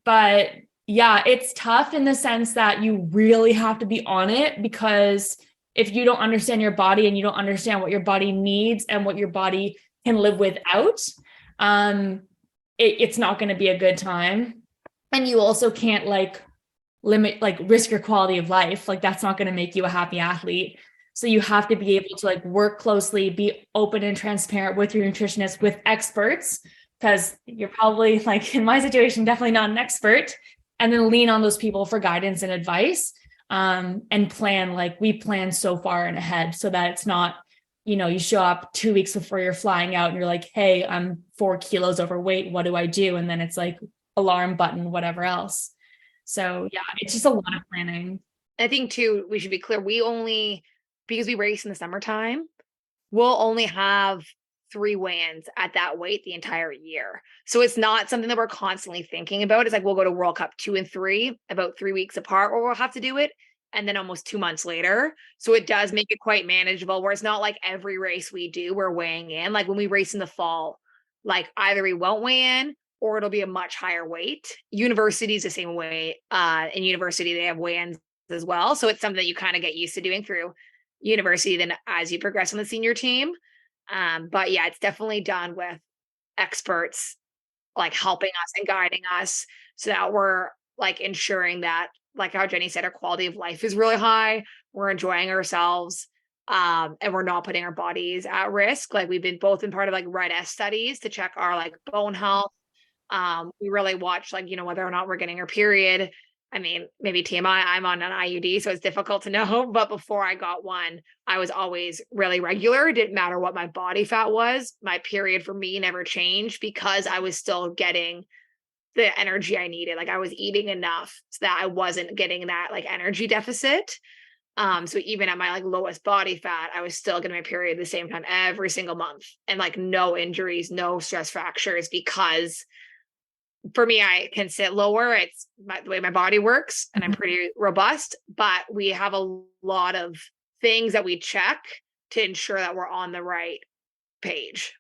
But yeah, it's tough in the sense that you really have to be on it because if you don't understand your body and you don't understand what your body needs and what your body can live without, it's not going to be a good time. And you also can't risk your quality of life. Like that's not going to make you a happy athlete. So you have to be able to like work closely, be open and transparent with your nutritionist, with experts, because you're probably like in my situation, definitely not an expert, and then lean on those people for guidance and advice, and plan, like we plan so far in ahead so that it's not, you show up 2 weeks before you're flying out and you're like, hey, I'm 4 kilos overweight. What do I do? And then it's like alarm button, whatever else. So yeah, it's just a lot of planning. I think too, we should be clear. Because we race in the summertime, we'll only have 3 weigh-ins at that weight the entire year. So it's not something that we're constantly thinking about. It's like we'll go to World Cup 2 and 3 about 3 weeks apart, or we'll have to do it. And then almost 2 months later. So it does make it quite manageable, where it's not like every race we do, we're weighing in. Like when we race in the fall, like either we won't weigh in or it'll be a much higher weight. University is the same way. In university, they have weigh-ins as well. So it's something that you kind of get used to doing through university then as you progress on the senior team. But yeah, it's definitely done with experts like helping us and guiding us so that we're like ensuring that, like how Jenny said, our quality of life is really high. We're enjoying ourselves. And we're not putting our bodies at risk. Like we've been both in part of like Red S studies to check our like bone health. We really watch like, whether or not we're getting our period. I mean, maybe TMI, I'm on an IUD, so it's difficult to know. But before I got one, I was always really regular. It didn't matter what my body fat was. My period for me never changed because I was still getting the energy I needed. Like I was eating enough so that I wasn't getting that like energy deficit. So even at my like lowest body fat, I was still getting my period at the same time every single month, and like no injuries, no stress fractures, because for me, I can sit lower. It's the way my body works, and I'm pretty robust, but we have a lot of things that we check to ensure that we're on the right page.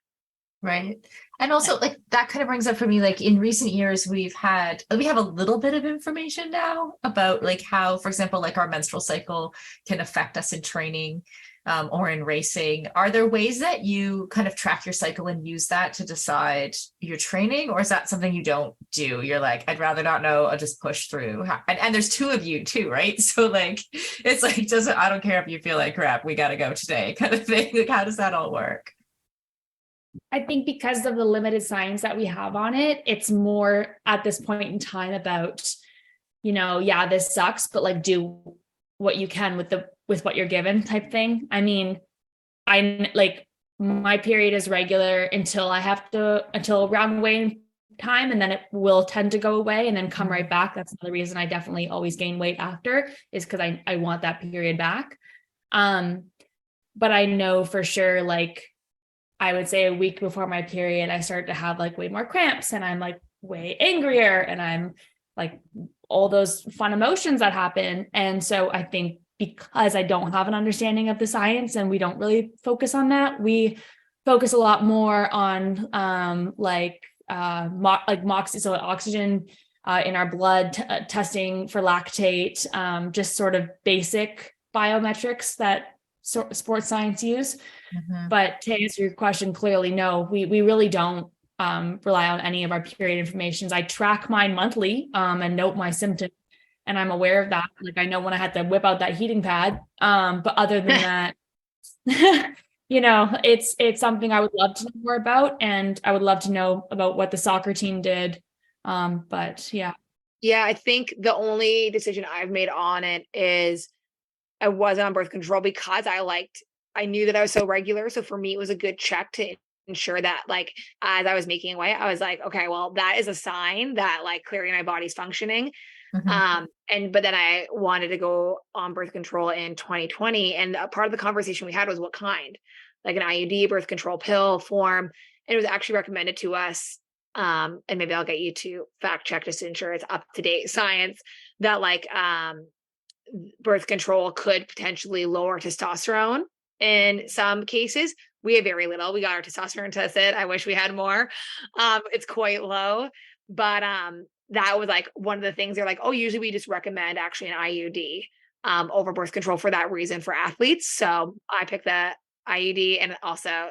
Right. And also like that kind of brings up for me, like in recent years, we have a little bit of information now about like how, for example, like our menstrual cycle can affect us in training or in racing. Are there ways that you kind of track your cycle and use that to decide your training? Or is that something you don't do? You're like, I'd rather not know, I'll just push through. And there's two of you too, right? So like, it's like, I don't care if you feel like crap, we got to go today kind of thing. Like, how does that all work? I think because of the limited science that we have on it, it's more at this point in time about, yeah, this sucks, but like do what you can with what you're given type thing. I mean, I'm like, my period is regular until around weigh time, and then it will tend to go away and then come right back. That's another reason I definitely always gain weight after, is because I want that period back. But I know for sure, like, I would say a week before my period, I start to have like way more cramps, and I'm like way angrier, and I'm like all those fun emotions that happen. And so I think because I don't have an understanding of the science and we don't really focus on that, we focus a lot more on MOXIE, so oxygen in our blood, testing for lactate, just sort of basic biometrics that sports science use. But to answer your question, clearly, no, we really don't rely on any of our period information. I track mine monthly and note my symptoms, and I'm aware of that. Like, I know when I had to whip out that heating pad. But other than that, it's something I would love to know more about, and I would love to know about what the soccer team did. But yeah. Yeah, I think the only decision I've made on it is I wasn't on birth control because I knew that I was so regular. So for me, it was a good check to ensure that, like, as I was making weight, I was like, okay, well, that is a sign that like clearly my body's functioning. But then I wanted to go on birth control in 2020. And a part of the conversation we had was what kind, like an IUD, birth control pill form. And it was actually recommended to us. And maybe I'll get you to fact check just to ensure it's up to date science, that like, birth control could potentially lower testosterone in some cases. We have very little. We got our testosterone tested. I wish we had more. It's quite low, but that was like one of the things they're like, oh, usually we just recommend actually an IUD over birth control for that reason for athletes. So I picked the IUD, and also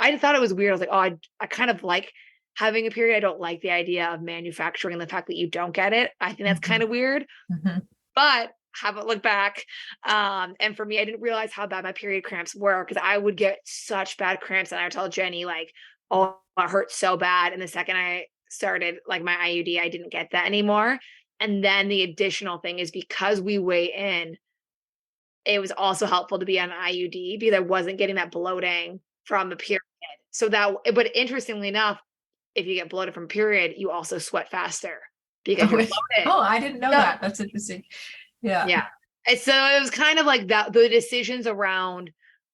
I thought it was weird. I was like, oh, I kind of like having a period. I don't like the idea of manufacturing the fact that you don't get it. I think that's kind of weird, but haven't looked back. And for me, I didn't realize how bad my period cramps were, because I would get such bad cramps, and I would tell Jenny like, oh, it hurts so bad. And the second I started like my IUD, I didn't get that anymore. And then the additional thing is, because we weigh in, it was also helpful to be on IUD because I wasn't getting that bloating from the period. So but interestingly enough, if you get bloated from period, you also sweat faster because you're bloated. Oh, I didn't know that. That's interesting. Yeah. And so it was kind of like that. The decisions around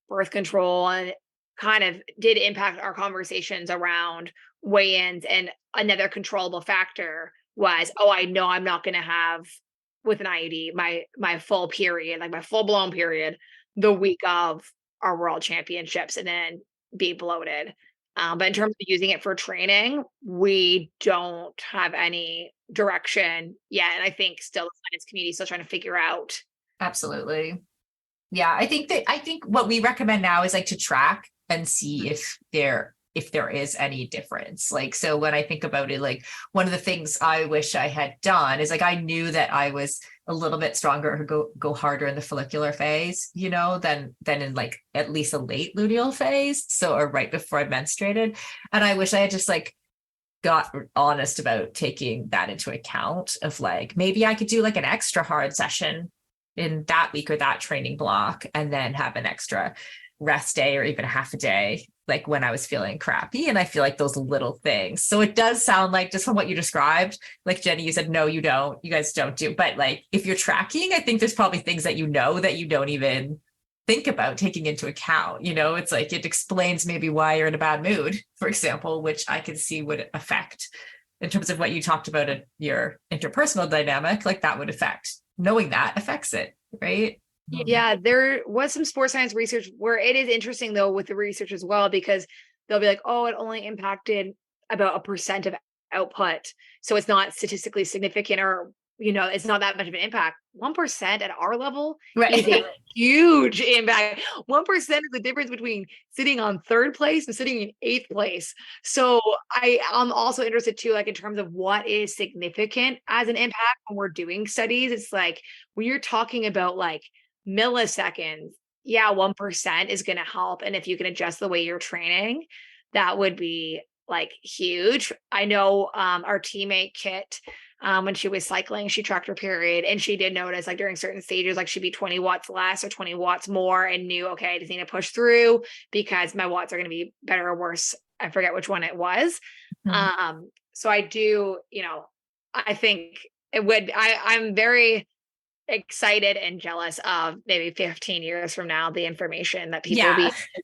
birth control and kind of did impact our conversations around weigh-ins. And another controllable factor was, oh, I know I'm not going to have with an IUD my full period, like my full blown period, the week of our world championships, and then be bloated. But in terms of using it for training, we don't have any direction yet. And I think still the science community is still trying to figure out. Absolutely. Yeah. I think what we recommend now is like to track and see if there is any difference. Like, so when I think about it, like one of the things I wish I had done is like, I knew that I was a little bit stronger or go harder in the follicular phase, than in like at least a late luteal phase. So, or right before I menstruated. And I wish I had just like got honest about taking that into account of like, maybe I could do like an extra hard session in that week or that training block, and then have an extra rest day or even a half a day, like when I was feeling crappy. And I feel like those little things. So it does sound like, just from what you described, like Jenny, you said, no, you guys don't do, but like, if you're tracking, I think there's probably things that that you don't even think about taking into account. It's like, it explains maybe why you're in a bad mood, for example, which I can see would affect in terms of what you talked about in your interpersonal dynamic, like that would knowing that affects it, right? Yeah, there was some sports science research where it is interesting though with the research as well, because they'll be like, oh, it only impacted about 1% of output. So it's not statistically significant, or, it's not that much of an impact. 1% at our level is a huge impact. 1% is the difference between sitting on 3rd place and sitting in 8th place. So I'm also interested too, like in terms of what is significant as an impact when we're doing studies. It's like when you're talking about like milliseconds, yeah, 1% is going to help. And if you can adjust the way you're training, that would be like huge. I know our teammate Kit, when she was cycling, she tracked her period, and she did notice like during certain stages, like she'd be 20 watts less or 20 watts more, and knew, okay, I just need to push through because my watts are going to be better or worse. I forget which one it was. So I do, I think it would, I'm very excited and jealous of maybe 15 years from now, the information that people will be able to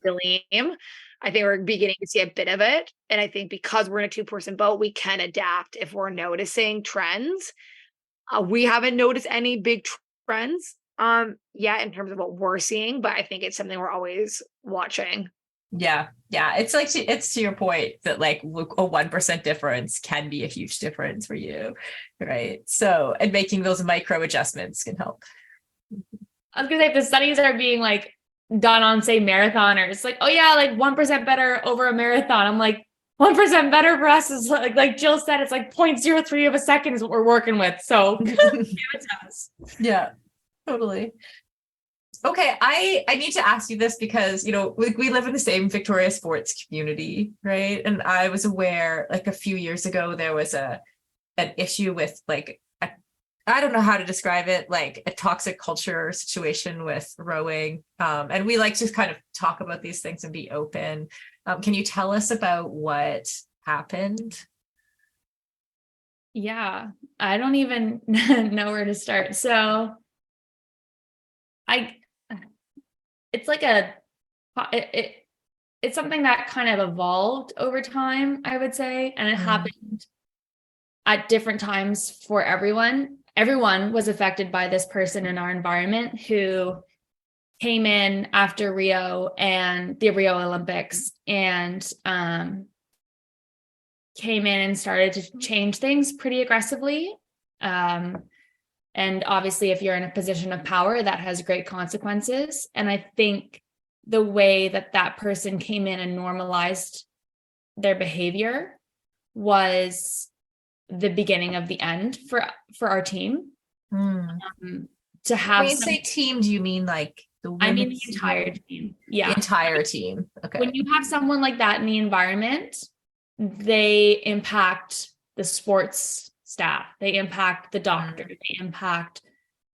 glean. I think we're beginning to see a bit of it. And I think because we're in a 2-person boat, we can adapt if we're noticing trends. We haven't noticed any big trends yet in terms of what we're seeing, but I think it's something we're always watching. Yeah. It's like, it's to your point that like a 1% difference can be a huge difference for you. Right. So, and making those micro adjustments can help. I was gonna say, if the studies are being like done on, say, marathoners, like, oh yeah, like 1% better over a marathon. I'm like, 1% better for us is like Jill said, it's like 0.03 of a second is what we're working with. So yeah, totally. Okay, I need to ask you this because, we live in the same Victoria sports community, right? And I was aware like a few years ago, there was an issue with like, I don't know how to describe it, like a toxic culture situation with rowing. And we like to kind of talk about these things and be open. Can you tell us about what happened? Yeah, I don't even know where to start. So it's like it's something that kind of evolved over time, I would say. And it happened at different times for everyone. Everyone was affected by this person in our environment who came in after Rio and the Rio Olympics and came in and started to change things pretty aggressively. And obviously, if you're in a position of power, that has great consequences. And I think the way that person came in and normalized their behavior was the beginning of the end for our team. To have, when you say team, do you mean like I mean the entire team? Yeah, the entire team. Okay. When you have someone like that in the environment, they impact the sports staff, they impact the doctor, they impact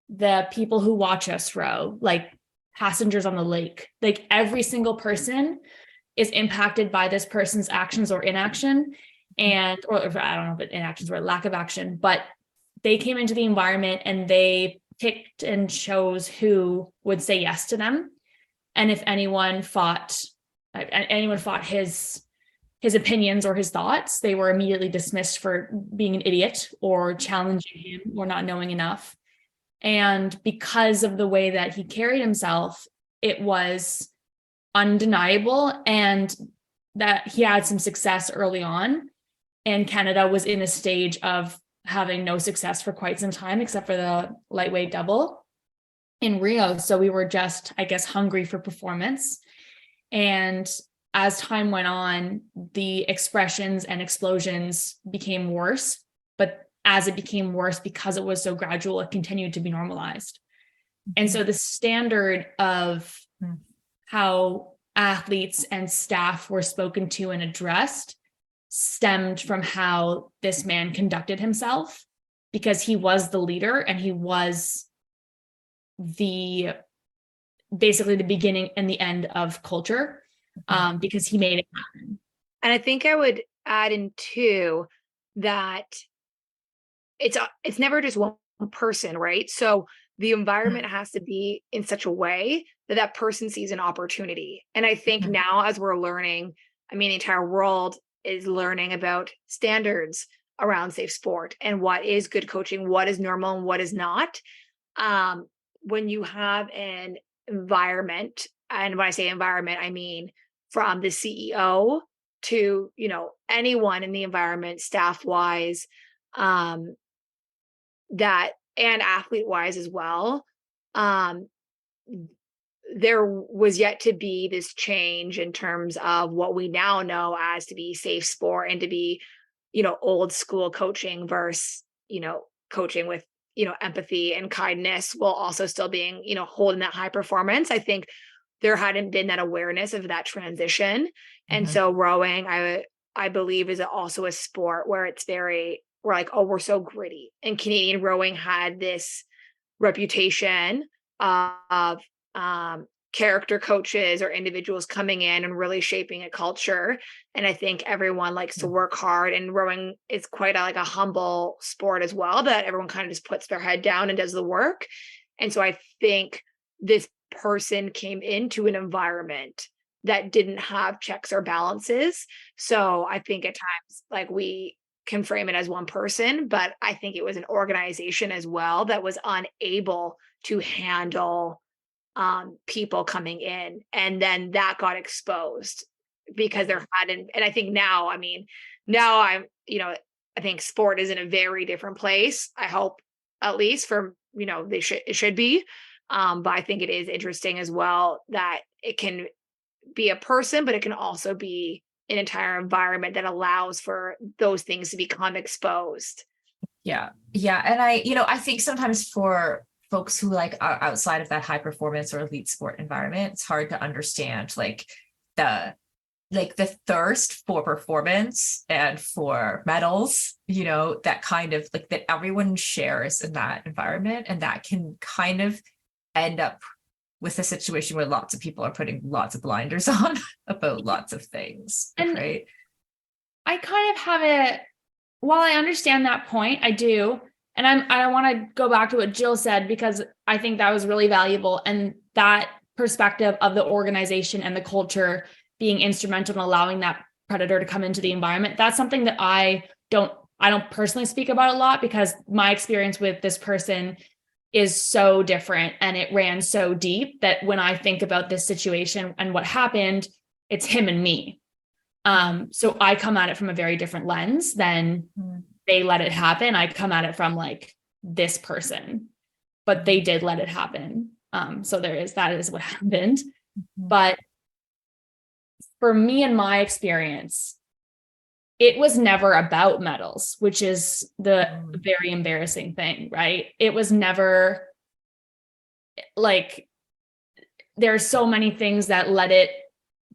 the people who watch us row, like passengers on the lake. Like every single person is impacted by this person's actions or inaction. Or I don't know if inactions or lack of action, but they came into the environment and they picked and chose who would say yes to them. And if anyone fought his opinions or his thoughts, they were immediately dismissed for being an idiot or challenging him or not knowing enough. And because of the way that he carried himself, it was undeniable, and that he had some success early on. And Canada was in a stage of having no success for quite some time, except for the lightweight double in Rio. So we were just, I guess, hungry for performance. And as time went on, the expressions and explosions became worse. But as it became worse, because it was so gradual, it continued to be normalized. And so the standard of how athletes and staff were spoken to and addressed stemmed from how this man conducted himself, because he was the leader and he was basically the beginning and the end of culture, because he made it happen. And I think I would add in too that it's never just one person, right? So the environment has to be in such a way that person sees an opportunity. And I think now, as we're learning, I mean, the entire world is learning about standards around safe sport and what is good coaching, what is normal and what is not. When you have an environment, and when I say environment, I mean from the CEO to, anyone in the environment, staff wise, that and athlete wise as well. There was yet to be this change in terms of what we now know as to be safe sport and to be, old school coaching versus, coaching with, empathy and kindness, while also still being, holding that high performance. I think there hadn't been that awareness of that transition. And so rowing, I believe, is also a sport where we're like, oh, we're so gritty. And Canadian rowing had this reputation of character coaches or individuals coming in and really shaping a culture. And I think everyone likes to work hard, and rowing is quite a humble sport as well, that everyone kind of just puts their head down and does the work. And so I think this person came into an environment that didn't have checks or balances. So I think at times, we can frame it as one person, but I think it was an organization as well that was unable to handle people coming in. And then that got exposed because there hadn't, and I think now I'm, I think sport is in a very different place. I hope, at least for, it should be. But I think it is interesting as well that it can be a person, but it can also be an entire environment that allows for those things to become exposed. Yeah. And I think sometimes for folks who are outside of that high performance or elite sport environment, it's hard to understand the thirst for performance and for medals, that kind of that everyone shares in that environment. And that can kind of end up with a situation where lots of people are putting lots of blinders on about lots of things. And right. I kind of have it, while I understand that point, I do. And I want to go back to what Jill said, because I think that was really valuable. And that perspective of the organization and the culture being instrumental in allowing that predator to come into the environment. That's something that I don't personally speak about a lot, because my experience with this person is so different and it ran so deep that when I think about this situation and what happened, it's him and me. So I come at it from a very different lens than they let it happen. I come at it from this person, but they did let it happen. So that is what happened. But for me and my experience, it was never about medals, which is the very embarrassing thing, right? It was never there's so many things that led it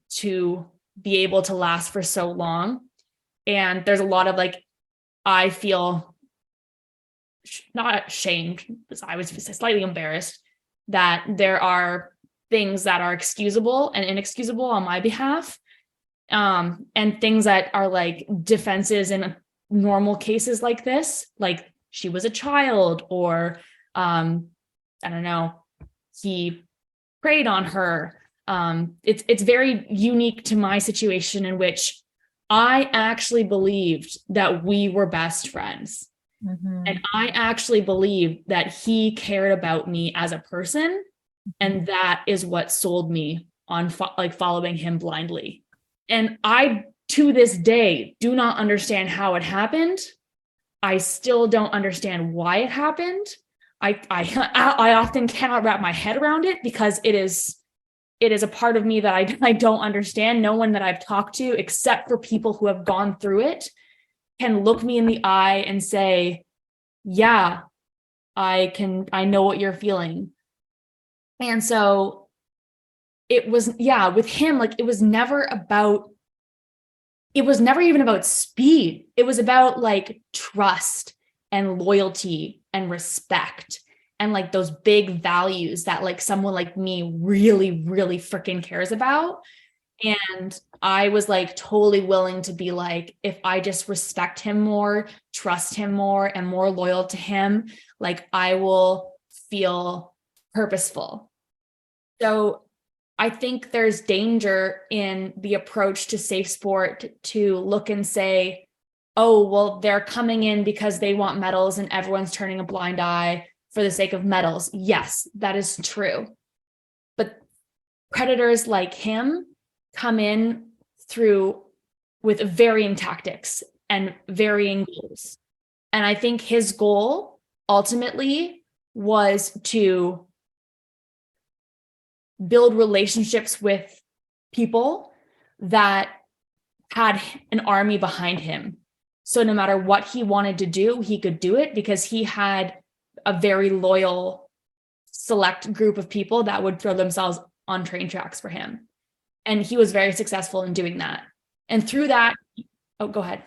to be able to last for so long. And there's a lot of I feel not ashamed, because I was slightly embarrassed that there are things that are excusable and inexcusable on my behalf. And things that are defenses in normal cases like this, she was a child, or I don't know, he preyed on her. It's very unique to my situation, in which I actually believed that we were best friends. And I actually believed that he cared about me as a person. And that is what sold me on following him blindly. And I, to this day, do not understand how it happened. I still don't understand why it happened. I often cannot wrap my head around it, because it is a part of me that I don't understand. No one that I've talked to, except for people who have gone through it, can look me in the eye and say, yeah, I know what you're feeling. And so it was, with him, it was never even about speed. It was about trust and loyalty and respect, and those big values that someone like me really, really freaking cares about. And I was totally willing to be if I just respect him more, trust him more, and more loyal to him, I will feel purposeful. So I think there's danger in the approach to safe sport to look and say, oh, well, they're coming in because they want medals and everyone's turning a blind eye for the sake of medals. Yes, that is true. But predators like him come in with varying tactics and varying goals. And I think his goal ultimately was to build relationships with people that had an army behind him. So no matter what he wanted to do, he could do it because he had a very loyal, select group of people that would throw themselves on train tracks for him. And he was very successful in doing that. And through that, oh, go ahead.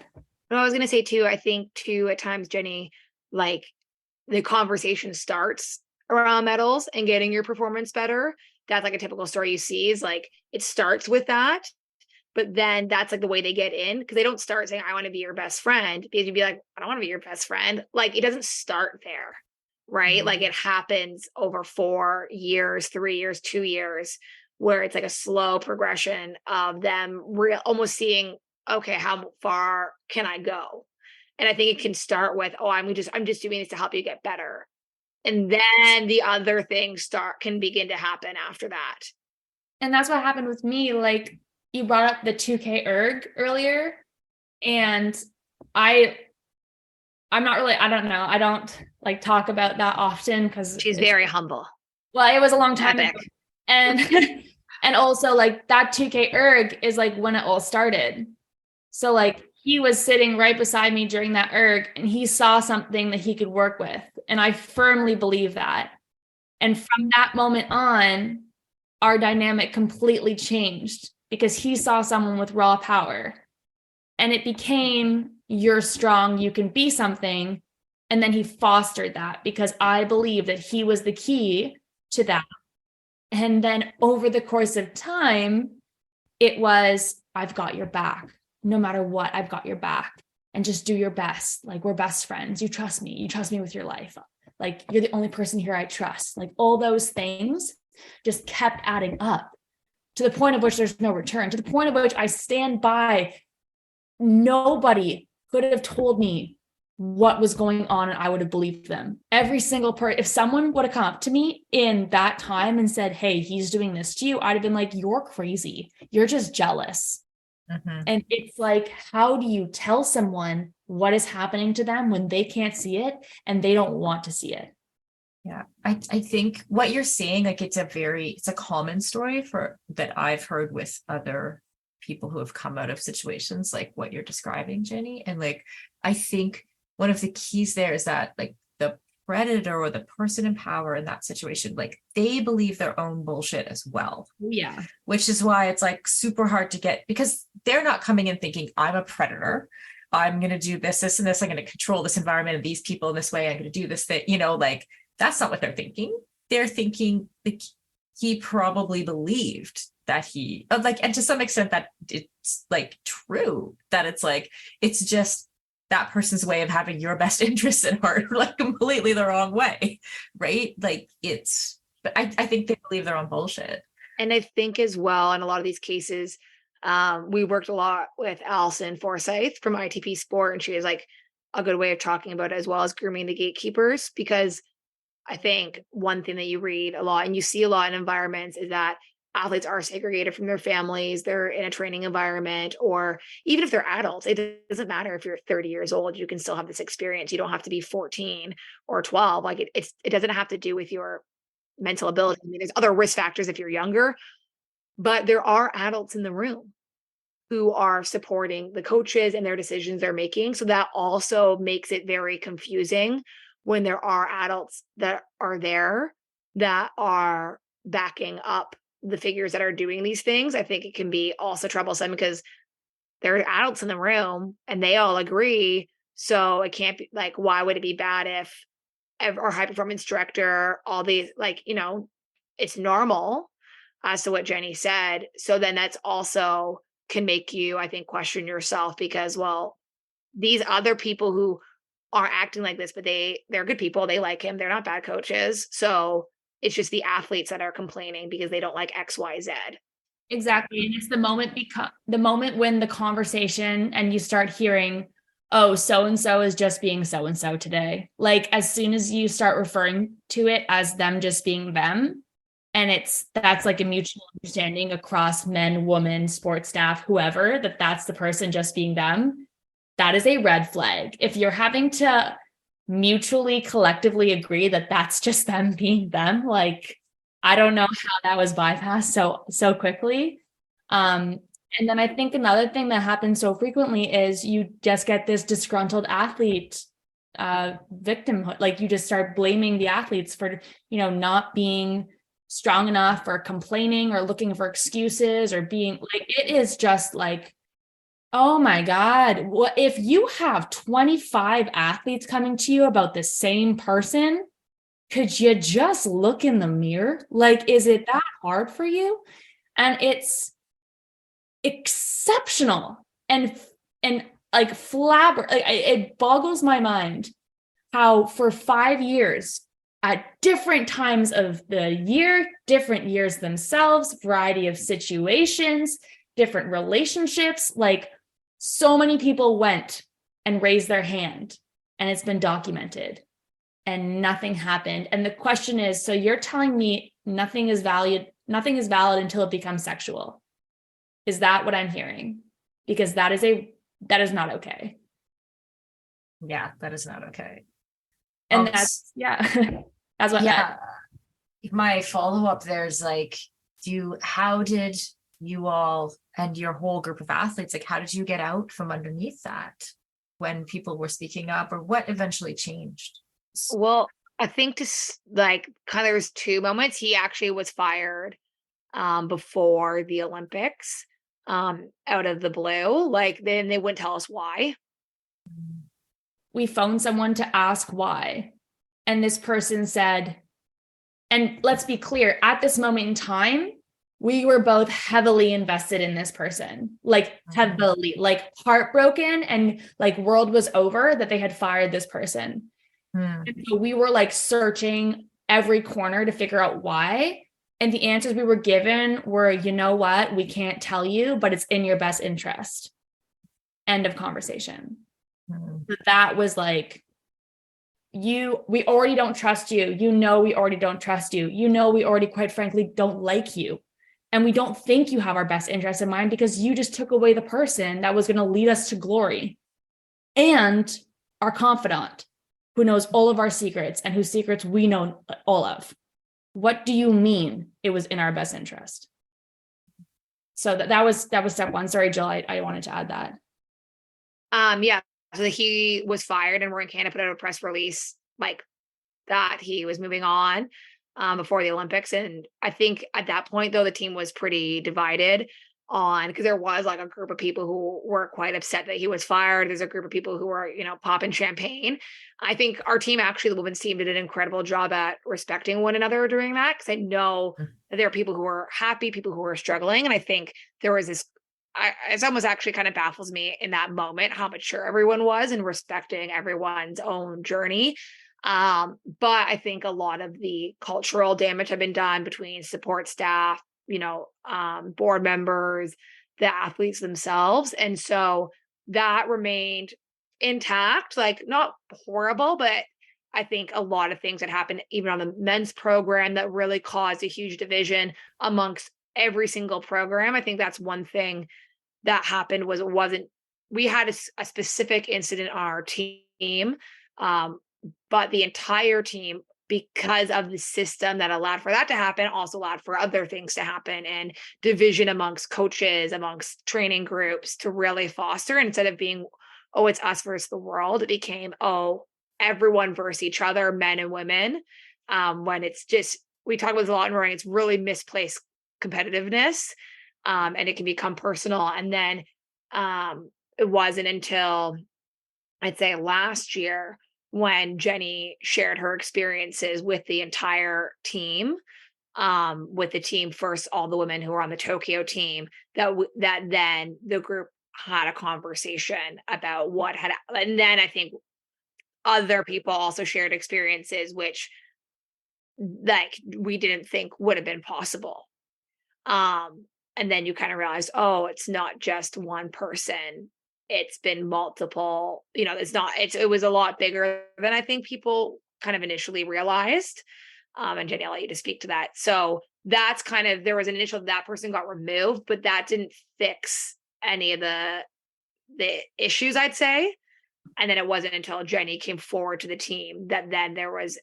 No, I was going to say too, I think too, at times, Jenny, like the conversation starts around medals and getting your performance better. That's like a typical story you see is like, it starts with that, but then that's like the way they get in, because they don't start saying, I want to be your best friend, because you'd be like, I don't want to be your best friend. Like it doesn't start there, right? Like it happens over 4 years, 3 years, 2 years, where it's like a slow progression of them almost seeing, okay, how far can I go? And I think it can start with, oh, I'm just doing this to help you get better. And then the other things can begin to happen after that. And that's what happened with me. Like you brought up the 2K erg earlier, and I'm not really, I don't know. I don't like talk about that often because she's very humble. Well, it was a long time ago. And and also like that 2K erg is like when it all started. So like he was sitting right beside me during that erg and he saw something that he could work with. And I firmly believe that. And from that moment on, our dynamic completely changed because he saw someone with raw power. And it became, you're strong, you can be something. And then he fostered that because I believe that he was the key to that. And then over the course of time, it was, I've got your back. No matter what, I've got your back. And just do your best. Like, we're best friends. You trust me. You trust me with your life. Like, you're the only person here I trust. Like, all those things just kept adding up to the point of which there's no return, to the point of which I stand by. Nobody could have told me what was going on and I would have believed them. Every single person, if someone would have come up to me in that time and said, hey, he's doing this to you, I'd have been like, you're crazy. You're just jealous. Mm-hmm. And it's like, how do you tell someone what is happening to them when they can't see it and they don't want to see it? Yeah, I think what you're saying, like it's a common story that I've heard with other people who have come out of situations like what you're describing, Jenny. And like, I think one of the keys there is that like the predator or the person in power in that situation, like they believe their own bullshit as well. Yeah. Which is why it's like super hard to get, because they're not coming in thinking I'm a predator. I'm going to do this, this, and this. I'm going to control this environment and these people in this way. I'm going to do this, that, like that's not what they're thinking. They're thinking like he probably believed that he like, and to some extent that it's like true that it's like, it's just that person's way of having your best interests at heart, like completely the wrong way, right? Like but I think they believe their own bullshit. And I think as well, in a lot of these cases, we worked a lot with Allison Forsyth from ITP Sport, and she is like a good way of talking about it, as well as grooming the gatekeepers, because I think one thing that you read a lot and you see a lot in environments is that athletes are segregated from their families. They're in a training environment, or even if they're adults, it doesn't matter if you're 30 years old, you can still have this experience. You don't have to be 14 or 12. Like it doesn't have to do with your mental ability. I mean, there's other risk factors if you're younger, but there are adults in the room who are supporting the coaches and their decisions they're making. So that also makes it very confusing when there are adults that are there that are backing up the figures that are doing these things. I think it can be also troublesome because there are adults in the room and they all agree. So it can't be like, why would it be bad if our high performance director, all these, like, it's normal as to what Jenny said. So then that's also can make you, I think, question yourself because, well, these other people who are acting like this, but they're good people. They like him. They're not bad coaches. So it's just the athletes that are complaining because they don't like X, Y, Z. Exactly. And it's the moment when the conversation and you start hearing, oh, so-and-so is just being so-and-so today. Like as soon as you start referring to it as them just being them, and that's like a mutual understanding across men, women, sports staff, whoever, that's the person just being them, that is a red flag. If you're having to mutually collectively agree that that's just them being them, like I don't know how that was bypassed so quickly. And then I think another thing that happens so frequently is you just get this disgruntled athlete victimhood. Like you just start blaming the athletes for, not being strong enough or complaining or looking for excuses or being like, it is just like, oh my God, what if you have 25 athletes coming to you about the same person? Could you just look in the mirror? Like, is it that hard for you? And it's exceptional and like it boggles my mind how for 5 years at different times of the year, different years themselves, variety of situations, different relationships, like so many people went and raised their hand and it's been documented and nothing happened. And the question is, so you're telling me nothing is valid until it becomes sexual. Is that what I'm hearing? Because that is not okay. Yeah, that is not okay. And that's that's what. Yeah. My follow-up there is like, how did you all and your whole group of athletes, like, how did you get out from underneath that when people were speaking up, or what eventually changed? Well, I think there was two moments. He actually was fired before the Olympics out of the blue. Like then they wouldn't tell us why. We phoned someone to ask why. And this person said, and let's be clear, at this moment in time, we were both heavily invested in this person, like heavily, like heartbroken and like world was over that they had fired this person. And so we were like searching every corner to figure out why. And the answers we were given were, you know what, we can't tell you, but it's in your best interest. End of conversation. So that was like, we already don't trust you. We already don't trust you. We already, quite frankly, don't like you. And we don't think you have our best interest in mind because you just took away the person that was going to lead us to glory and our confidant who knows all of our secrets and whose secrets we know all of. What do you mean it was in our best interest? So that was step one. Sorry, Jill, I wanted to add that. Yeah. So he was fired and Roy Canada put out a press release like that he was moving on before the Olympics. And I think at that point, though, the team was pretty divided because there was like a group of people who were quite upset that he was fired. There's a group of people who were, popping champagne. I think our team, actually, the women's team, did an incredible job at respecting one another during that. Because I know that there are people who were happy, people who were struggling. And I think there was this, it almost actually kind of baffles me in that moment how mature everyone was in respecting everyone's own journey. But I think a lot of the cultural damage had been done between support staff, board members, the athletes themselves. And so that remained intact, like not horrible, but I think a lot of things that happened even on the men's program that really caused a huge division amongst every single program. I think that's one thing that happened we had a specific incident on our team, but the entire team, because of the system that allowed for that to happen, also allowed for other things to happen and division amongst coaches, amongst training groups to really foster. And instead of being, oh, it's us versus the world, it became, oh, everyone versus each other, men and women. When it's just, we talk about this a lot in rowing, it's really misplaced competitiveness, and it can become personal. And then it wasn't until I'd say last year when Jenny shared her experiences with the entire team, with the team first, all the women who were on the Tokyo team, that then the group had a conversation about what had, and then I think other people also shared experiences which like we didn't think would have been possible. And then you kind of realize, oh, it's not just one person it's been multiple, it was a lot bigger than I think people kind of initially realized. And Jenny, I'll let you to speak to that. So that's there was an initial, that person got removed, but that didn't fix any of the issues, I'd say. And then it wasn't until Jenny came forward to the team that then there was,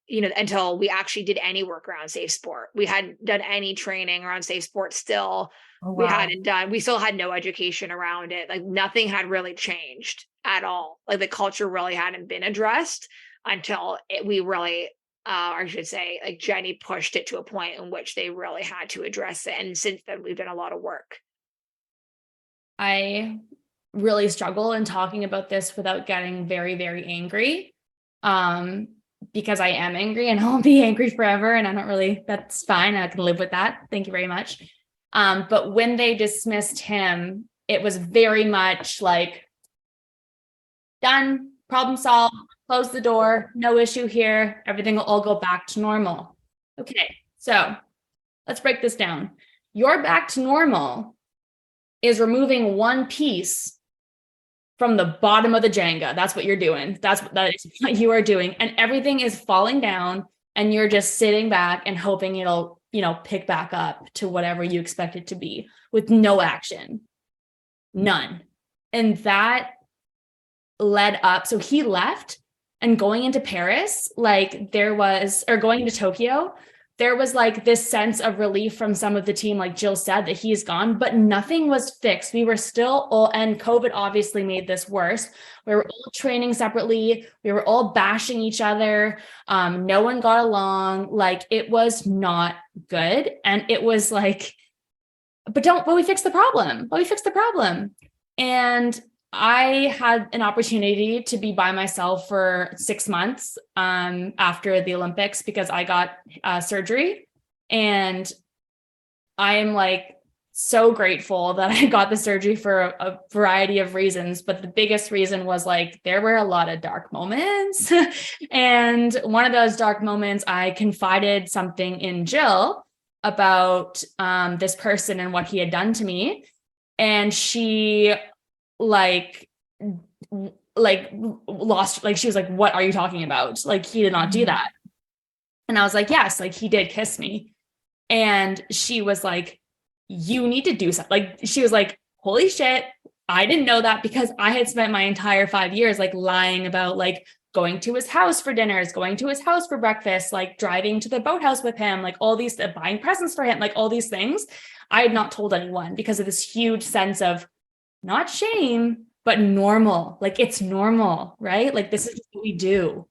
until we actually did any work around safe sport. We hadn't done any training around safe sport still. Oh, wow. We still had no education around it. Like nothing had really changed at all. Like the culture really hadn't been addressed until we really, I should say, like Jenny pushed it to a point in which they really had to address it. And since then we've done a lot of work. I really struggle in talking about this without getting very, very angry. Because I am angry and I'll be angry forever. And that's fine. I can live with that. Thank you very much. But when they dismissed him, it was very much like, done, problem solved, close the door, no issue here. Everything will all go back to normal. Okay, so let's break this down. Your back to normal is removing one piece from the bottom of the Jenga. That's what you're doing. That is what you are doing. And everything is falling down and you're just sitting back and hoping it'll, pick back up to whatever you expect it to be with no action. None. And that led up. So he left, and going into Paris, going into Tokyo, there was like this sense of relief from some of the team, like Jill said, that he's gone, but nothing was fixed. We were still all, and COVID obviously made this worse. We were all training separately. We were all bashing each other. No one got along. Like it was not good. And it was like, but we fixed the problem. And I had an opportunity to be by myself for 6 months after the Olympics because I got surgery, and I am like so grateful that I got the surgery for a variety of reasons. But the biggest reason was like there were a lot of dark moments. And one of those dark moments, I confided something in Jill about this person and what he had done to me. And she lost, like, she was like, what are you talking about? Like, he did not do that. And I was like, yes, like he did kiss me. And she was like, you need to do something. Like, she was like, holy shit, I didn't know that, because I had spent my entire 5 years like lying about like going to his house for dinners, going to his house for breakfast, like driving to the boathouse with him, like all these, buying presents for him, like all these things I had not told anyone because of this huge sense of not shame, but normal. Like it's normal, right? Like this is what we do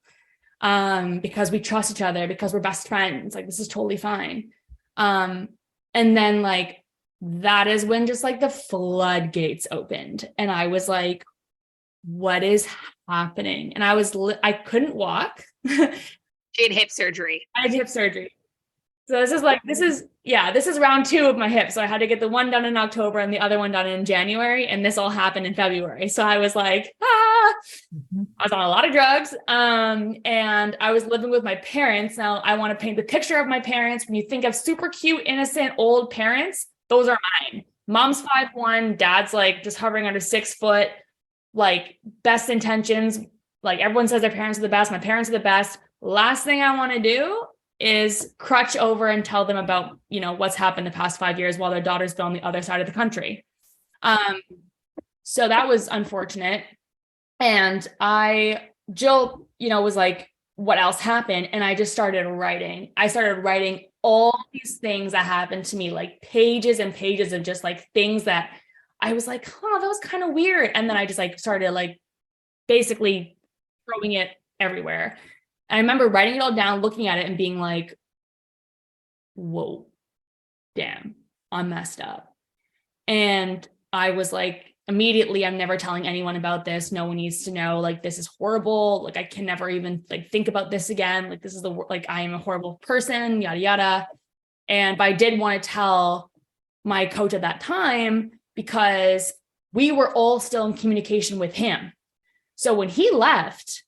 because we trust each other, because we're best friends. Like this is totally fine. And then like, that is when just like the floodgates opened. And I was like, what is happening? And I couldn't walk. She had hip surgery. I had hip surgery. So this is round 2 of my hip. So I had to get the one done in October and the other one done in January. And this all happened in February. So I was like, I was on a lot of drugs. And I was living with my parents. Now I want to paint the picture of my parents. When you think of super cute, innocent, old parents, those are mine. Mom's 5'1", dad's like just hovering under 6 foot, like best intentions. Like everyone says their parents are the best. My parents are the best. Last thing I want to do is crutch over and tell them about, what's happened the past 5 years while their daughter's been on the other side of the country. So that was unfortunate. And Jill, was like, what else happened? And I just started writing. I started writing all these things that happened to me, like pages and pages of just like things that I was like, that was kind of weird. And then I just like started like basically throwing it everywhere. I remember writing it all down, looking at it and being like, whoa, damn, I'm messed up. And I was like, immediately, I'm never telling anyone about this. No one needs to know. Like, this is horrible. Like, I can never even like think about this again. Like, this is I am a horrible person, yada, yada. And but I did want to tell my coach at that time because we were all still in communication with him. So when he left,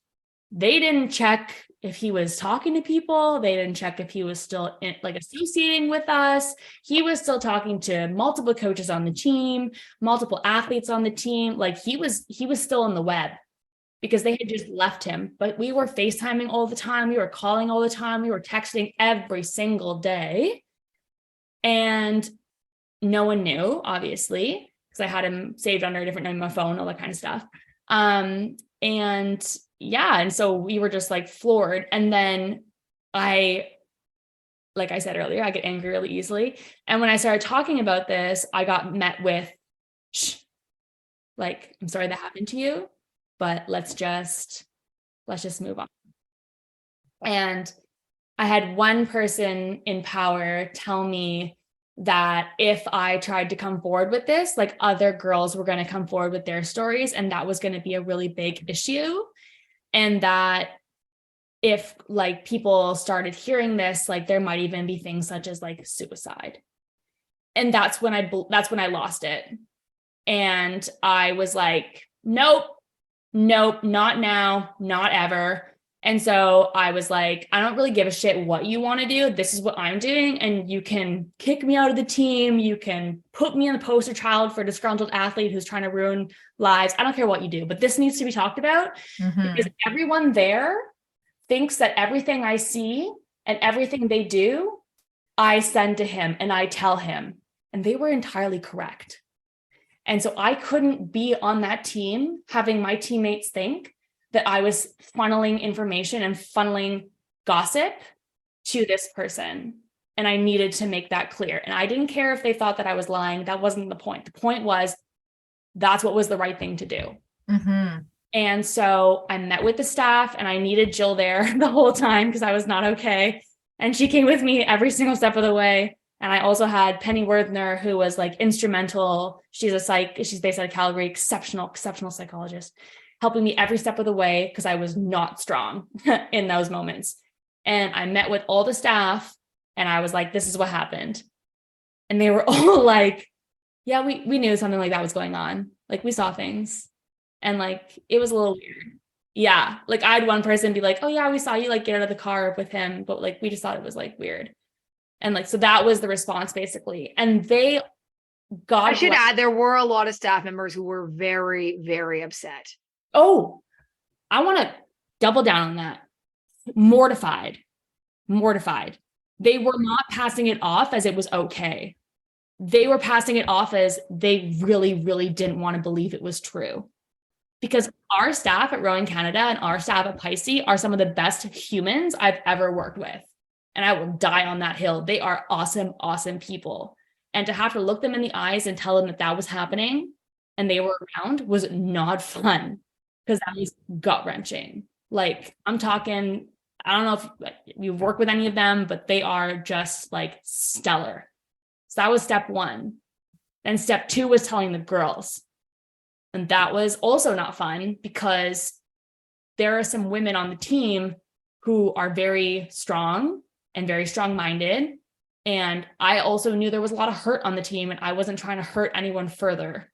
they didn't check if he was talking to people. They didn't check if he was still associating with us. He was still talking to multiple coaches on the team, multiple athletes on the team. Like he was still on the web because they had just left him. But we were FaceTiming all the time. We were calling all the time. We were texting every single day. And no one knew, obviously, because I had him saved under a different name on my phone, all that kind of stuff. And so we were just like floored. And then like I said earlier, I get angry really easily. And when I started talking about this, I got met with, shh, like, I'm sorry that happened to you, but let's just move on. And I had one person in power tell me that if I tried to come forward with this, like other girls were going to come forward with their stories, and that was going to be a really big issue. And that if like people started hearing this, like there might even be things such as like suicide. And that's when I lost it. And I was like, nope, not now, not ever. And so I was like, I don't really give a shit what you want to do. This is what I'm doing. And you can kick me out of the team. You can put me in the poster child for a disgruntled athlete who's trying to ruin lives. I don't care what you do, but this needs to be talked about because everyone there thinks that everything I see and everything they do, I send to him and I tell him, and they were entirely correct. And so I couldn't be on that team having my teammates think that I was funneling information and funneling gossip to this person. And I needed to make that clear. And I didn't care if they thought that I was lying. That wasn't the point. The point was that's what was the right thing to do. And so I met with the staff, and I needed Jill there the whole time because I was not okay. And she came with me every single step of the way. And I also had Penny Werthner, who was like instrumental. She's based out of Calgary, exceptional psychologist, helping me every step of the way because I was not strong in those moments. And I met with all the staff and I was like, this is what happened. And they were all like, yeah, we knew something like that was going on. Like we saw things. And like, it was a little weird. Yeah. Like I had one person be like, oh yeah, we saw you like get out of the car with him. But like, we just thought it was like weird. And like, so that was the response basically. And they got, I should add, there were a lot of staff members who were very, very upset. Oh, I want to double down on that. Mortified. They were not passing it off as it was okay. They were passing it off as they really, really didn't want to believe it was true. Because our staff at Rowing Canada and our staff at Pisces are some of the best humans I've ever worked with. And I will die on that hill. They are awesome, awesome people. And to have to look them in the eyes and tell them that that was happening and they were around was not fun. Because that was gut-wrenching. Like, I'm talking, I don't know if you've worked with any of them, but they are just like stellar. So that was step one. Then step two was telling the girls. And that was also not fun because there are some women on the team who are very strong and very strong-minded. And I also knew there was a lot of hurt on the team and I wasn't trying to hurt anyone further.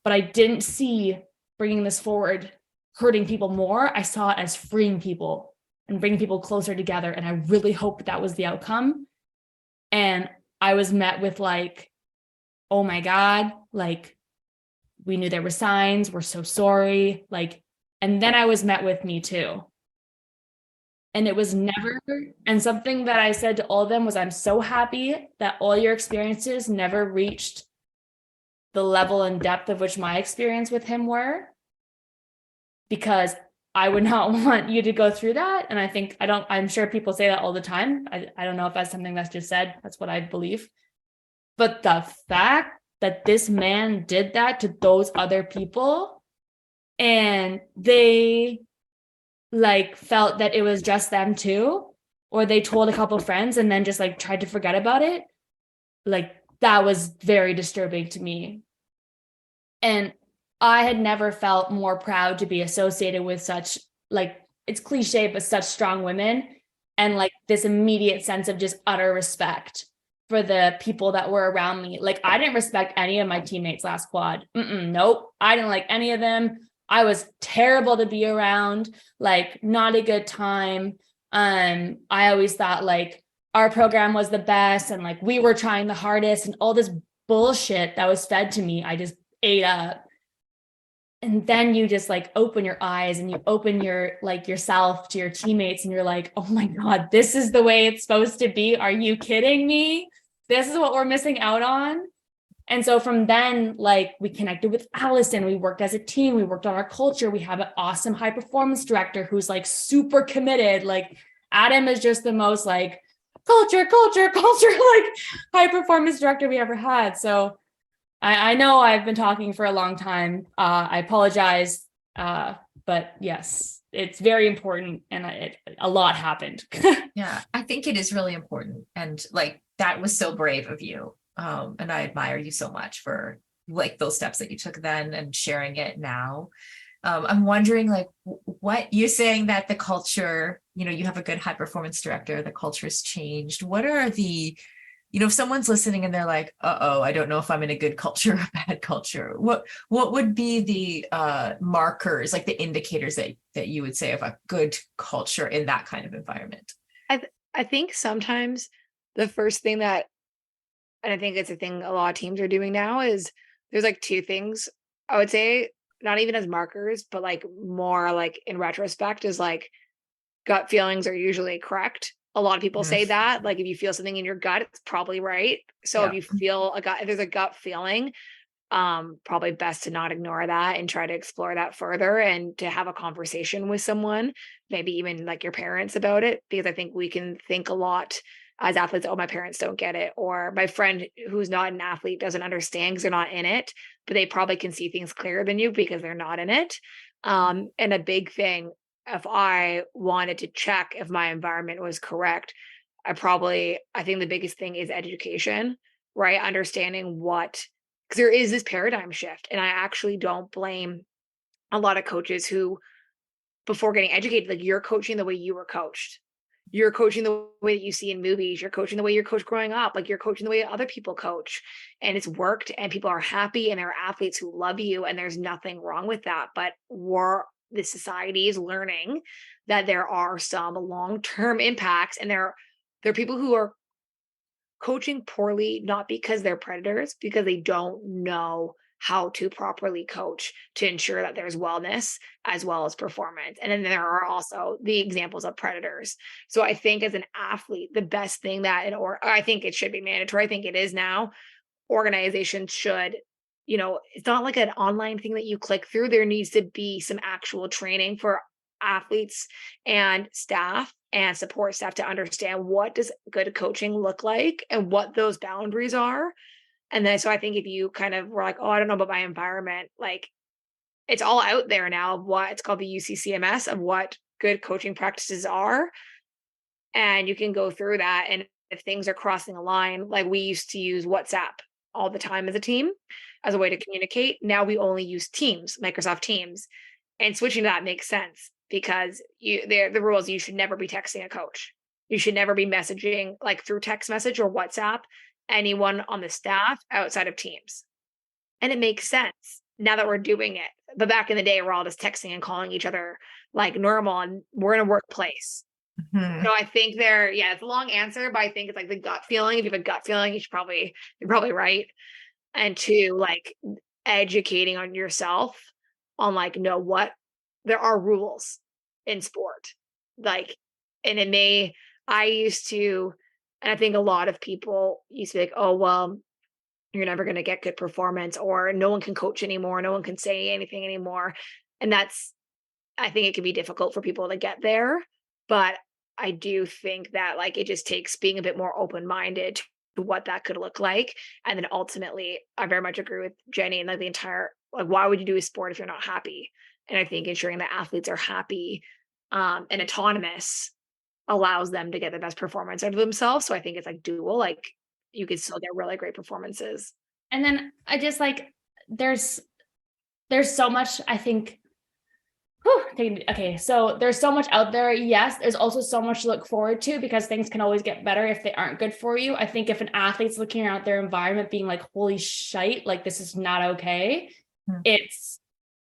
But I didn't see bringing this forward hurting people more. I saw it as freeing people and bringing people closer together. And I really hoped that was the outcome. And I was met with like, oh my God, like we knew there were signs. We're so sorry. Like, and then I was met with me too. And it was never, and something that I said to all of them was, I'm so happy that all your experiences never reached the level and depth of which my experience with him were, because I would not want you to go through that. And I think, I'm sure people say that all the time. I don't know if that's something that's just said. That's what I believe. But the fact that this man did that to those other people and they like felt that it was just them too, or they told a couple of friends and then just like tried to forget about it. Like that was very disturbing to me. And I had never felt more proud to be associated with such, like, it's cliche, but such strong women, and like this immediate sense of just utter respect for the people that were around me. Like I didn't respect any of my teammates last quad. Nope. I didn't like any of them. I was terrible to be around, like not a good time. I always thought like our program was the best and like we were trying the hardest, and all this bullshit that was fed to me, I just ate up. And then you just like open your eyes and you open your like yourself to your teammates and you're like, oh my God, this is the way it's supposed to be. Are you kidding me? This is what we're missing out on. And so from then, like we connected with Allison, we worked as a team, we worked on our culture. We have an awesome high performance director who's like super committed. Like Adam is just the most like culture, like high performance director we ever had. So I know I've been talking for a long time. I apologize. But yes, it's very important, and a lot happened. Yeah, I think it is really important. And like, that was so brave of you. And I admire you so much for like those steps that you took then and sharing it now. I'm wondering, like, what you're saying that the culture, you have a good high performance director, the culture has changed. What are the, if someone's listening and they're like, I don't know if I'm in a good culture or bad culture, what would be the markers, like the indicators that you would say of a good culture in that kind of environment? I think sometimes the first thing that, and I think it's a thing a lot of teams are doing now, is there's like two things I would say, not even as markers, but like more like in retrospect, is like gut feelings are usually correct. A lot of people say that, like if you feel something in your gut, it's probably right. So if you feel if there's a gut feeling, probably best to not ignore that and try to explore that further and to have a conversation with someone, maybe even like your parents about it, because I think we can think a lot as athletes, oh, my parents don't get it, or my friend who's not an athlete doesn't understand because they're not in it, but they probably can see things clearer than you because they're not in it. And a big thing, if I wanted to check if my environment was correct, I think the biggest thing is education, right? Understanding because there is this paradigm shift. And I actually don't blame a lot of coaches who, before getting educated, like you're coaching the way you were coached. You're coaching the way that you see in movies. You're coaching the way you're coached growing up. Like you're coaching the way other people coach, and it's worked and people are happy and there are athletes who love you, and there's nothing wrong with that. But the society is learning that there are some long-term impacts, and there are people who are coaching poorly, not because they're predators, because they don't know how to properly coach to ensure that there's wellness as well as performance. And then there are also the examples of predators. So I think as an athlete, the best thing I think it should be mandatory. I think it is now. Organizations should, it's not like an online thing that you click through. There needs to be some actual training for athletes and staff and support staff to understand what does good coaching look like and what those boundaries are. And then, so I think if you kind of were like, oh, I don't know about my environment, like it's all out there now of what it's called, the UCCMS, of what good coaching practices are. And you can go through that. And if things are crossing a line, like we used to use WhatsApp all the time as a team as a way to communicate. Now we only use Teams, Microsoft Teams, and switching to that makes sense because the rules, you should never be texting a coach. You should never be messaging like through text message or WhatsApp anyone on the staff outside of Teams. And it makes sense now that we're doing it. But back in the day, we're all just texting and calling each other like normal, and we're in a workplace. Mm-hmm. So I think it's a long answer, but I think it's like the gut feeling. If you have a gut feeling, you're probably right. And two, like educating on yourself on like, there are rules in sport. Like, and I used to, and I think a lot of people used to be like, oh, well, you're never going to get good performance, or no one can coach anymore. No one can say anything anymore. And I think it can be difficult for people to get there. But I do think that like, it just takes being a bit more open-minded to what that could look like. And then ultimately, I very much agree with Jenny and like the entire, like, why would you do a sport if you're not happy? And I think ensuring that athletes are happy and autonomous allows them to get the best performance out of themselves. So I think it's like dual, like you can still get really great performances. And then I just like, there's so much, I think, okay, so there's so much out there. Yes, there's also so much to look forward to because things can always get better if they aren't good for you. I think if an athlete's looking around their environment being like, holy shite, like this is not okay, it's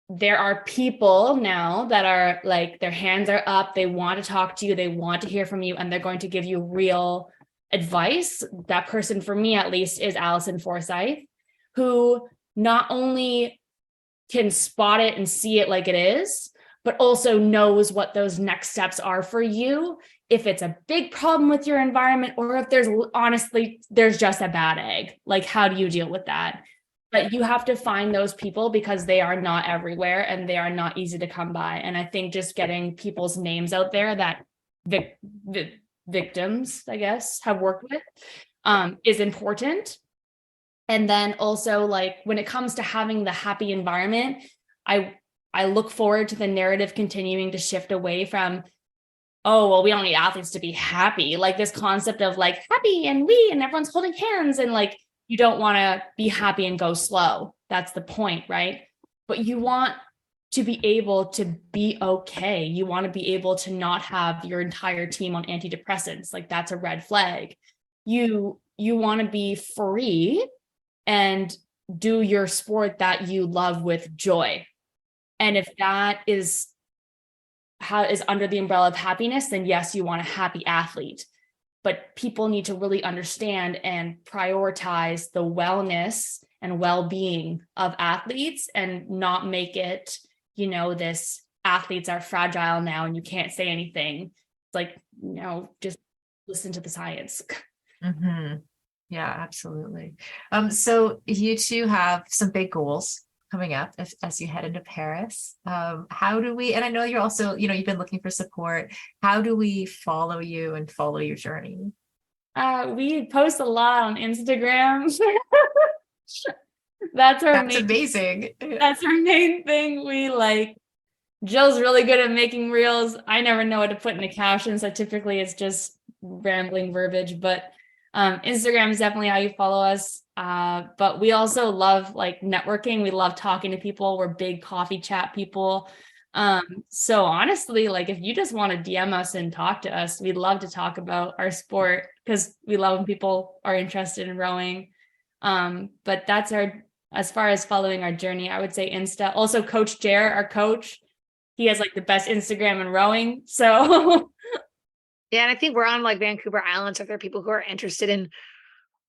there are people now that are like, their hands are up, they want to talk to you, they want to hear from you, and they're going to give you real advice. That person, for me at least, is Allison Forsyth, who not only can spot it and see it like it is, but also knows what those next steps are for you. If it's a big problem with your environment, or if there's just a bad egg, like, how do you deal with that? But you have to find those people, because they are not everywhere and they are not easy to come by. And I think just getting people's names out there that victims, I guess, have worked with, is important. And then also, like, when it comes to having the happy environment, I look forward to the narrative continuing to shift away from, oh, well, we don't need athletes to be happy. Like, this concept of like happy and everyone's holding hands, and like, you don't want to be happy and go slow. That's the point, right? But you want to be able to be okay. You want to be able to not have your entire team on antidepressants. Like, that's a red flag. You want to be free and do your sport that you love with joy. And if that is under the umbrella of happiness, then yes, you want a happy athlete. But people need to really understand and prioritize the wellness and well-being of athletes, and not make it, this athletes are fragile now and you can't say anything. It's like, just listen to the science. Mm-hmm. Yeah, absolutely. So you two have some big goals coming up as you head into Paris. How do we, and I know you're also, you've been looking for support. How do we follow you and follow your journey? We post a lot on Instagram. That's amazing. That's our main thing. Jill's really good at making reels. I never know what to put in the captions, so typically it's just rambling verbiage, but Instagram is definitely how you follow us. But we also love networking. We love talking to people. We're big coffee chat people. So honestly, if you just want to DM us and talk to us, we'd love to talk about our sport, because we love when people are interested in rowing. But that's as far as following our journey, I would say Insta. Also, Coach Jer, our coach, he has the best Instagram in rowing. So yeah, and I think we're on Vancouver Island, so if there are people who are interested in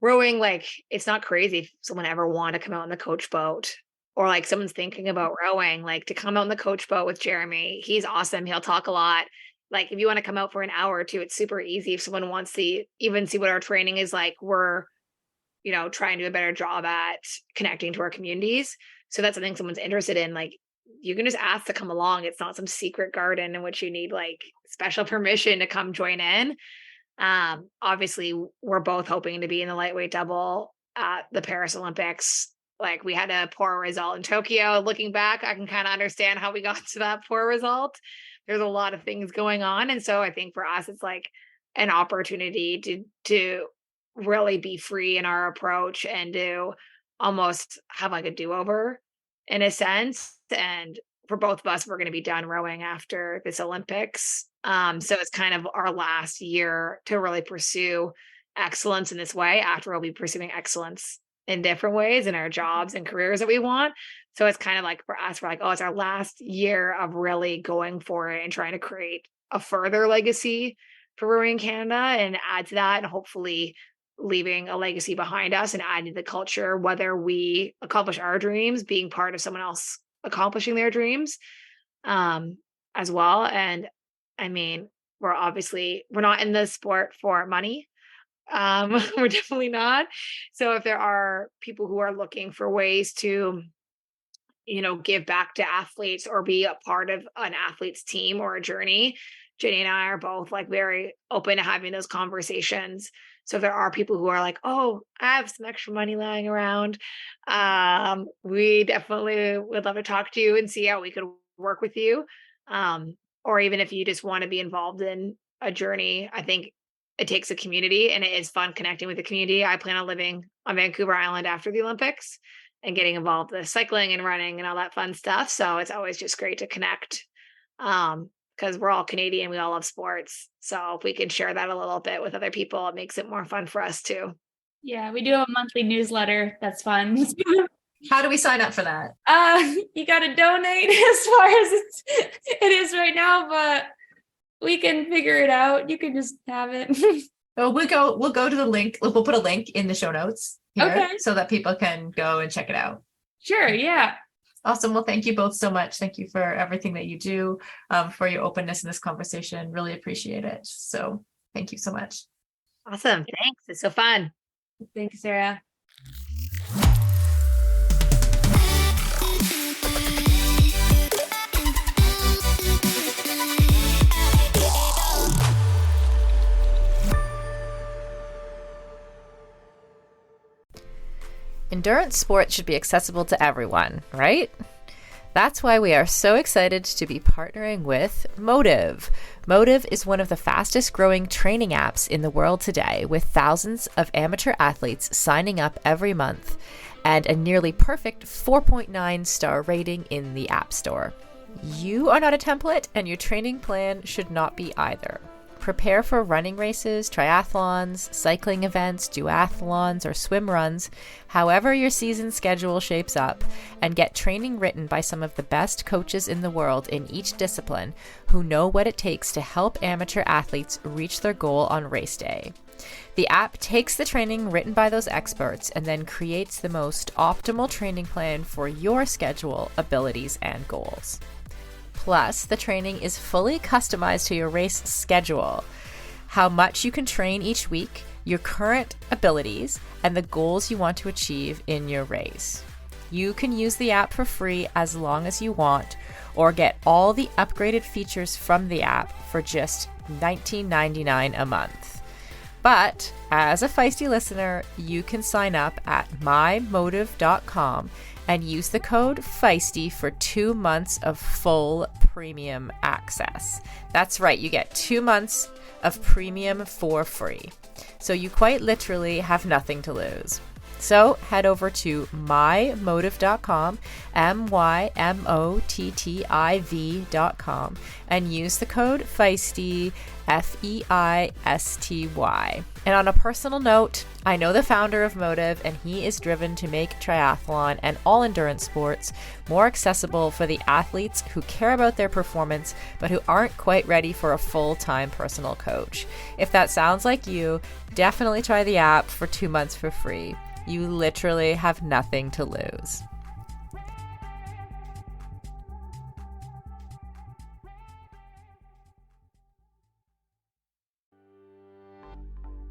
rowing, it's not crazy if someone ever want to come out on the coach boat, or someone's thinking about rowing, to come out on the coach boat with Jeremy. He's awesome. He'll talk a lot. If you want to come out for an hour or two, it's super easy. If someone wants to even see what our training is like, we're, trying to do a better job at connecting to our communities. So that's something someone's interested in. You can just ask to come along. It's not some secret garden in which you need special permission to come join in. Obviously we're both hoping to be in the lightweight double at the Paris Olympics. We had a poor result in Tokyo. Looking back, I can kind of understand how we got to that poor result. There's a lot of things going on. And so I think for us, it's an opportunity to really be free in our approach and to almost have a do-over in a sense. And for both of us, we're going to be done rowing after this Olympics. So it's kind of our last year to really pursue excellence in this way. After we'll be pursuing excellence in different ways in our jobs and careers that we want. So it's kind of for us, we're it's our last year of really going for it and trying to create a further legacy for rowing Canada and add to that, and hopefully leaving a legacy behind us and adding to the culture, whether we accomplish our dreams, being part of someone else accomplishing their dreams as well. And I mean, we're not in the sport for money. We're definitely not. So if there are people who are looking for ways to, give back to athletes or be a part of an athlete's team or a journey, Jenny and I are both very open to having those conversations. So if there are people who are oh, I have some extra money lying around, we definitely would love to talk to you and see how we could work with you. Or even if you just want to be involved in a journey, I think it takes a community, and it is fun connecting with the community. I plan on living on Vancouver Island after the Olympics and getting involved with cycling and running and all that fun stuff. So it's always just great to connect. Because we're all Canadian, we all love sports. So if we can share that a little bit with other people, it makes it more fun for us too. Yeah, we do have a monthly newsletter. That's fun. How do we sign up for that? You got to donate as far as it is right now, but we can figure it out. You can just have it. So we'll go to the link. We'll put a link in the show notes here so that people can go and check it out. Sure. Yeah. Awesome. Well, thank you both so much. Thank you for everything that you do, for your openness in this conversation. Really appreciate it. So thank you so much. Awesome. Thanks. It's so fun. Thanks, Sarah. Endurance sports should be accessible to everyone, right? That's why we are so excited to be partnering with Motive. Motive is one of the fastest growing training apps in the world today, with thousands of amateur athletes signing up every month and a nearly perfect 4.9 star rating in the App Store. You are not a template, and your training plan should not be either. Prepare for running races, triathlons, cycling events, duathlons, or swim runs, however your season schedule shapes up, and get training written by some of the best coaches in the world in each discipline who know what it takes to help amateur athletes reach their goal on race day. The app takes the training written by those experts and then creates the most optimal training plan for your schedule, abilities, and goals. Plus, the training is fully customized to your race schedule, how much you can train each week, your current abilities, and the goals you want to achieve in your race. You can use the app for free as long as you want, or get all the upgraded features from the app for just $19.99 a month. But as a Feisty listener, you can sign up at mymotive.com and use the code Feisty for 2 months of full premium access. That's right, you get 2 months of premium for free. So you quite literally have nothing to lose. So head over to mymotive.com, mymotiv.com, and use the code Feisty, Feisty. And on a personal note, I know the founder of Motive, and he is driven to make triathlon and all endurance sports more accessible for the athletes who care about their performance, but who aren't quite ready for a full-time personal coach. If that sounds like you, definitely try the app for 2 months for free. You literally have nothing to lose.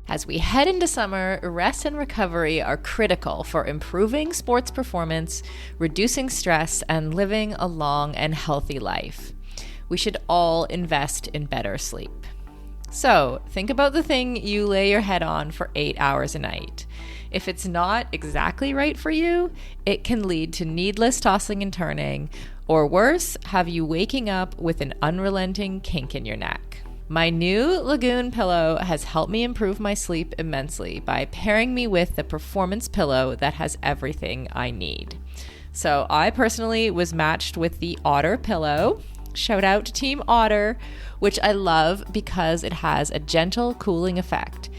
As we head into summer, rest and recovery are critical for improving sports performance, reducing stress, and living a long and healthy life. We should all invest in better sleep. So, think about the thing you lay your head on for 8 hours a night. If it's not exactly right for you, it can lead to needless tossing and turning, or worse, have you waking up with an unrelenting kink in your neck. My new Lagoon pillow has helped me improve my sleep immensely by pairing me with the performance pillow that has everything I need. So I personally was matched with the Otter pillow. Shout out to Team Otter, which I love because it has a gentle cooling effect.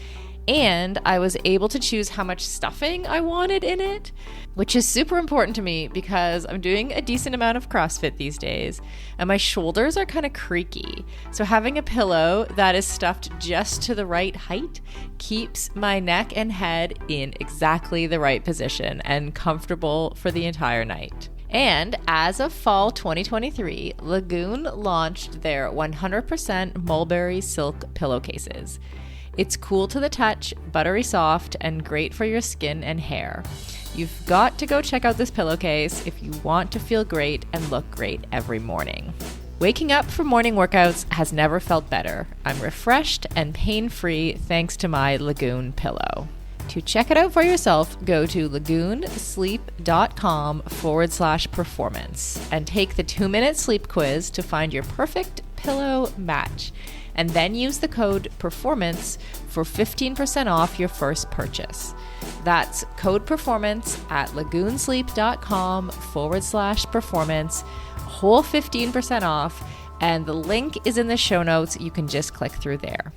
And I was able to choose how much stuffing I wanted in it, which is super important to me because I'm doing a decent amount of CrossFit these days and my shoulders are kind of creaky. So having a pillow that is stuffed just to the right height keeps my neck and head in exactly the right position and comfortable for the entire night. And as of fall 2023, Lagoon launched their 100% mulberry silk pillowcases. It's cool to the touch, buttery soft, and great for your skin and hair. You've got to go check out this pillowcase if you want to feel great and look great every morning. Waking up for morning workouts has never felt better. I'm refreshed and pain-free thanks to my Lagoon pillow. To check it out for yourself, go to lagoonsleep.com/performance and take the 2-minute sleep quiz to find your perfect pillow match. And then use the code PERFORMANCE for 15% off your first purchase. That's code PERFORMANCE at lagoonsleep.com/performance, whole 15% off, and the link is in the show notes. You can just click through there.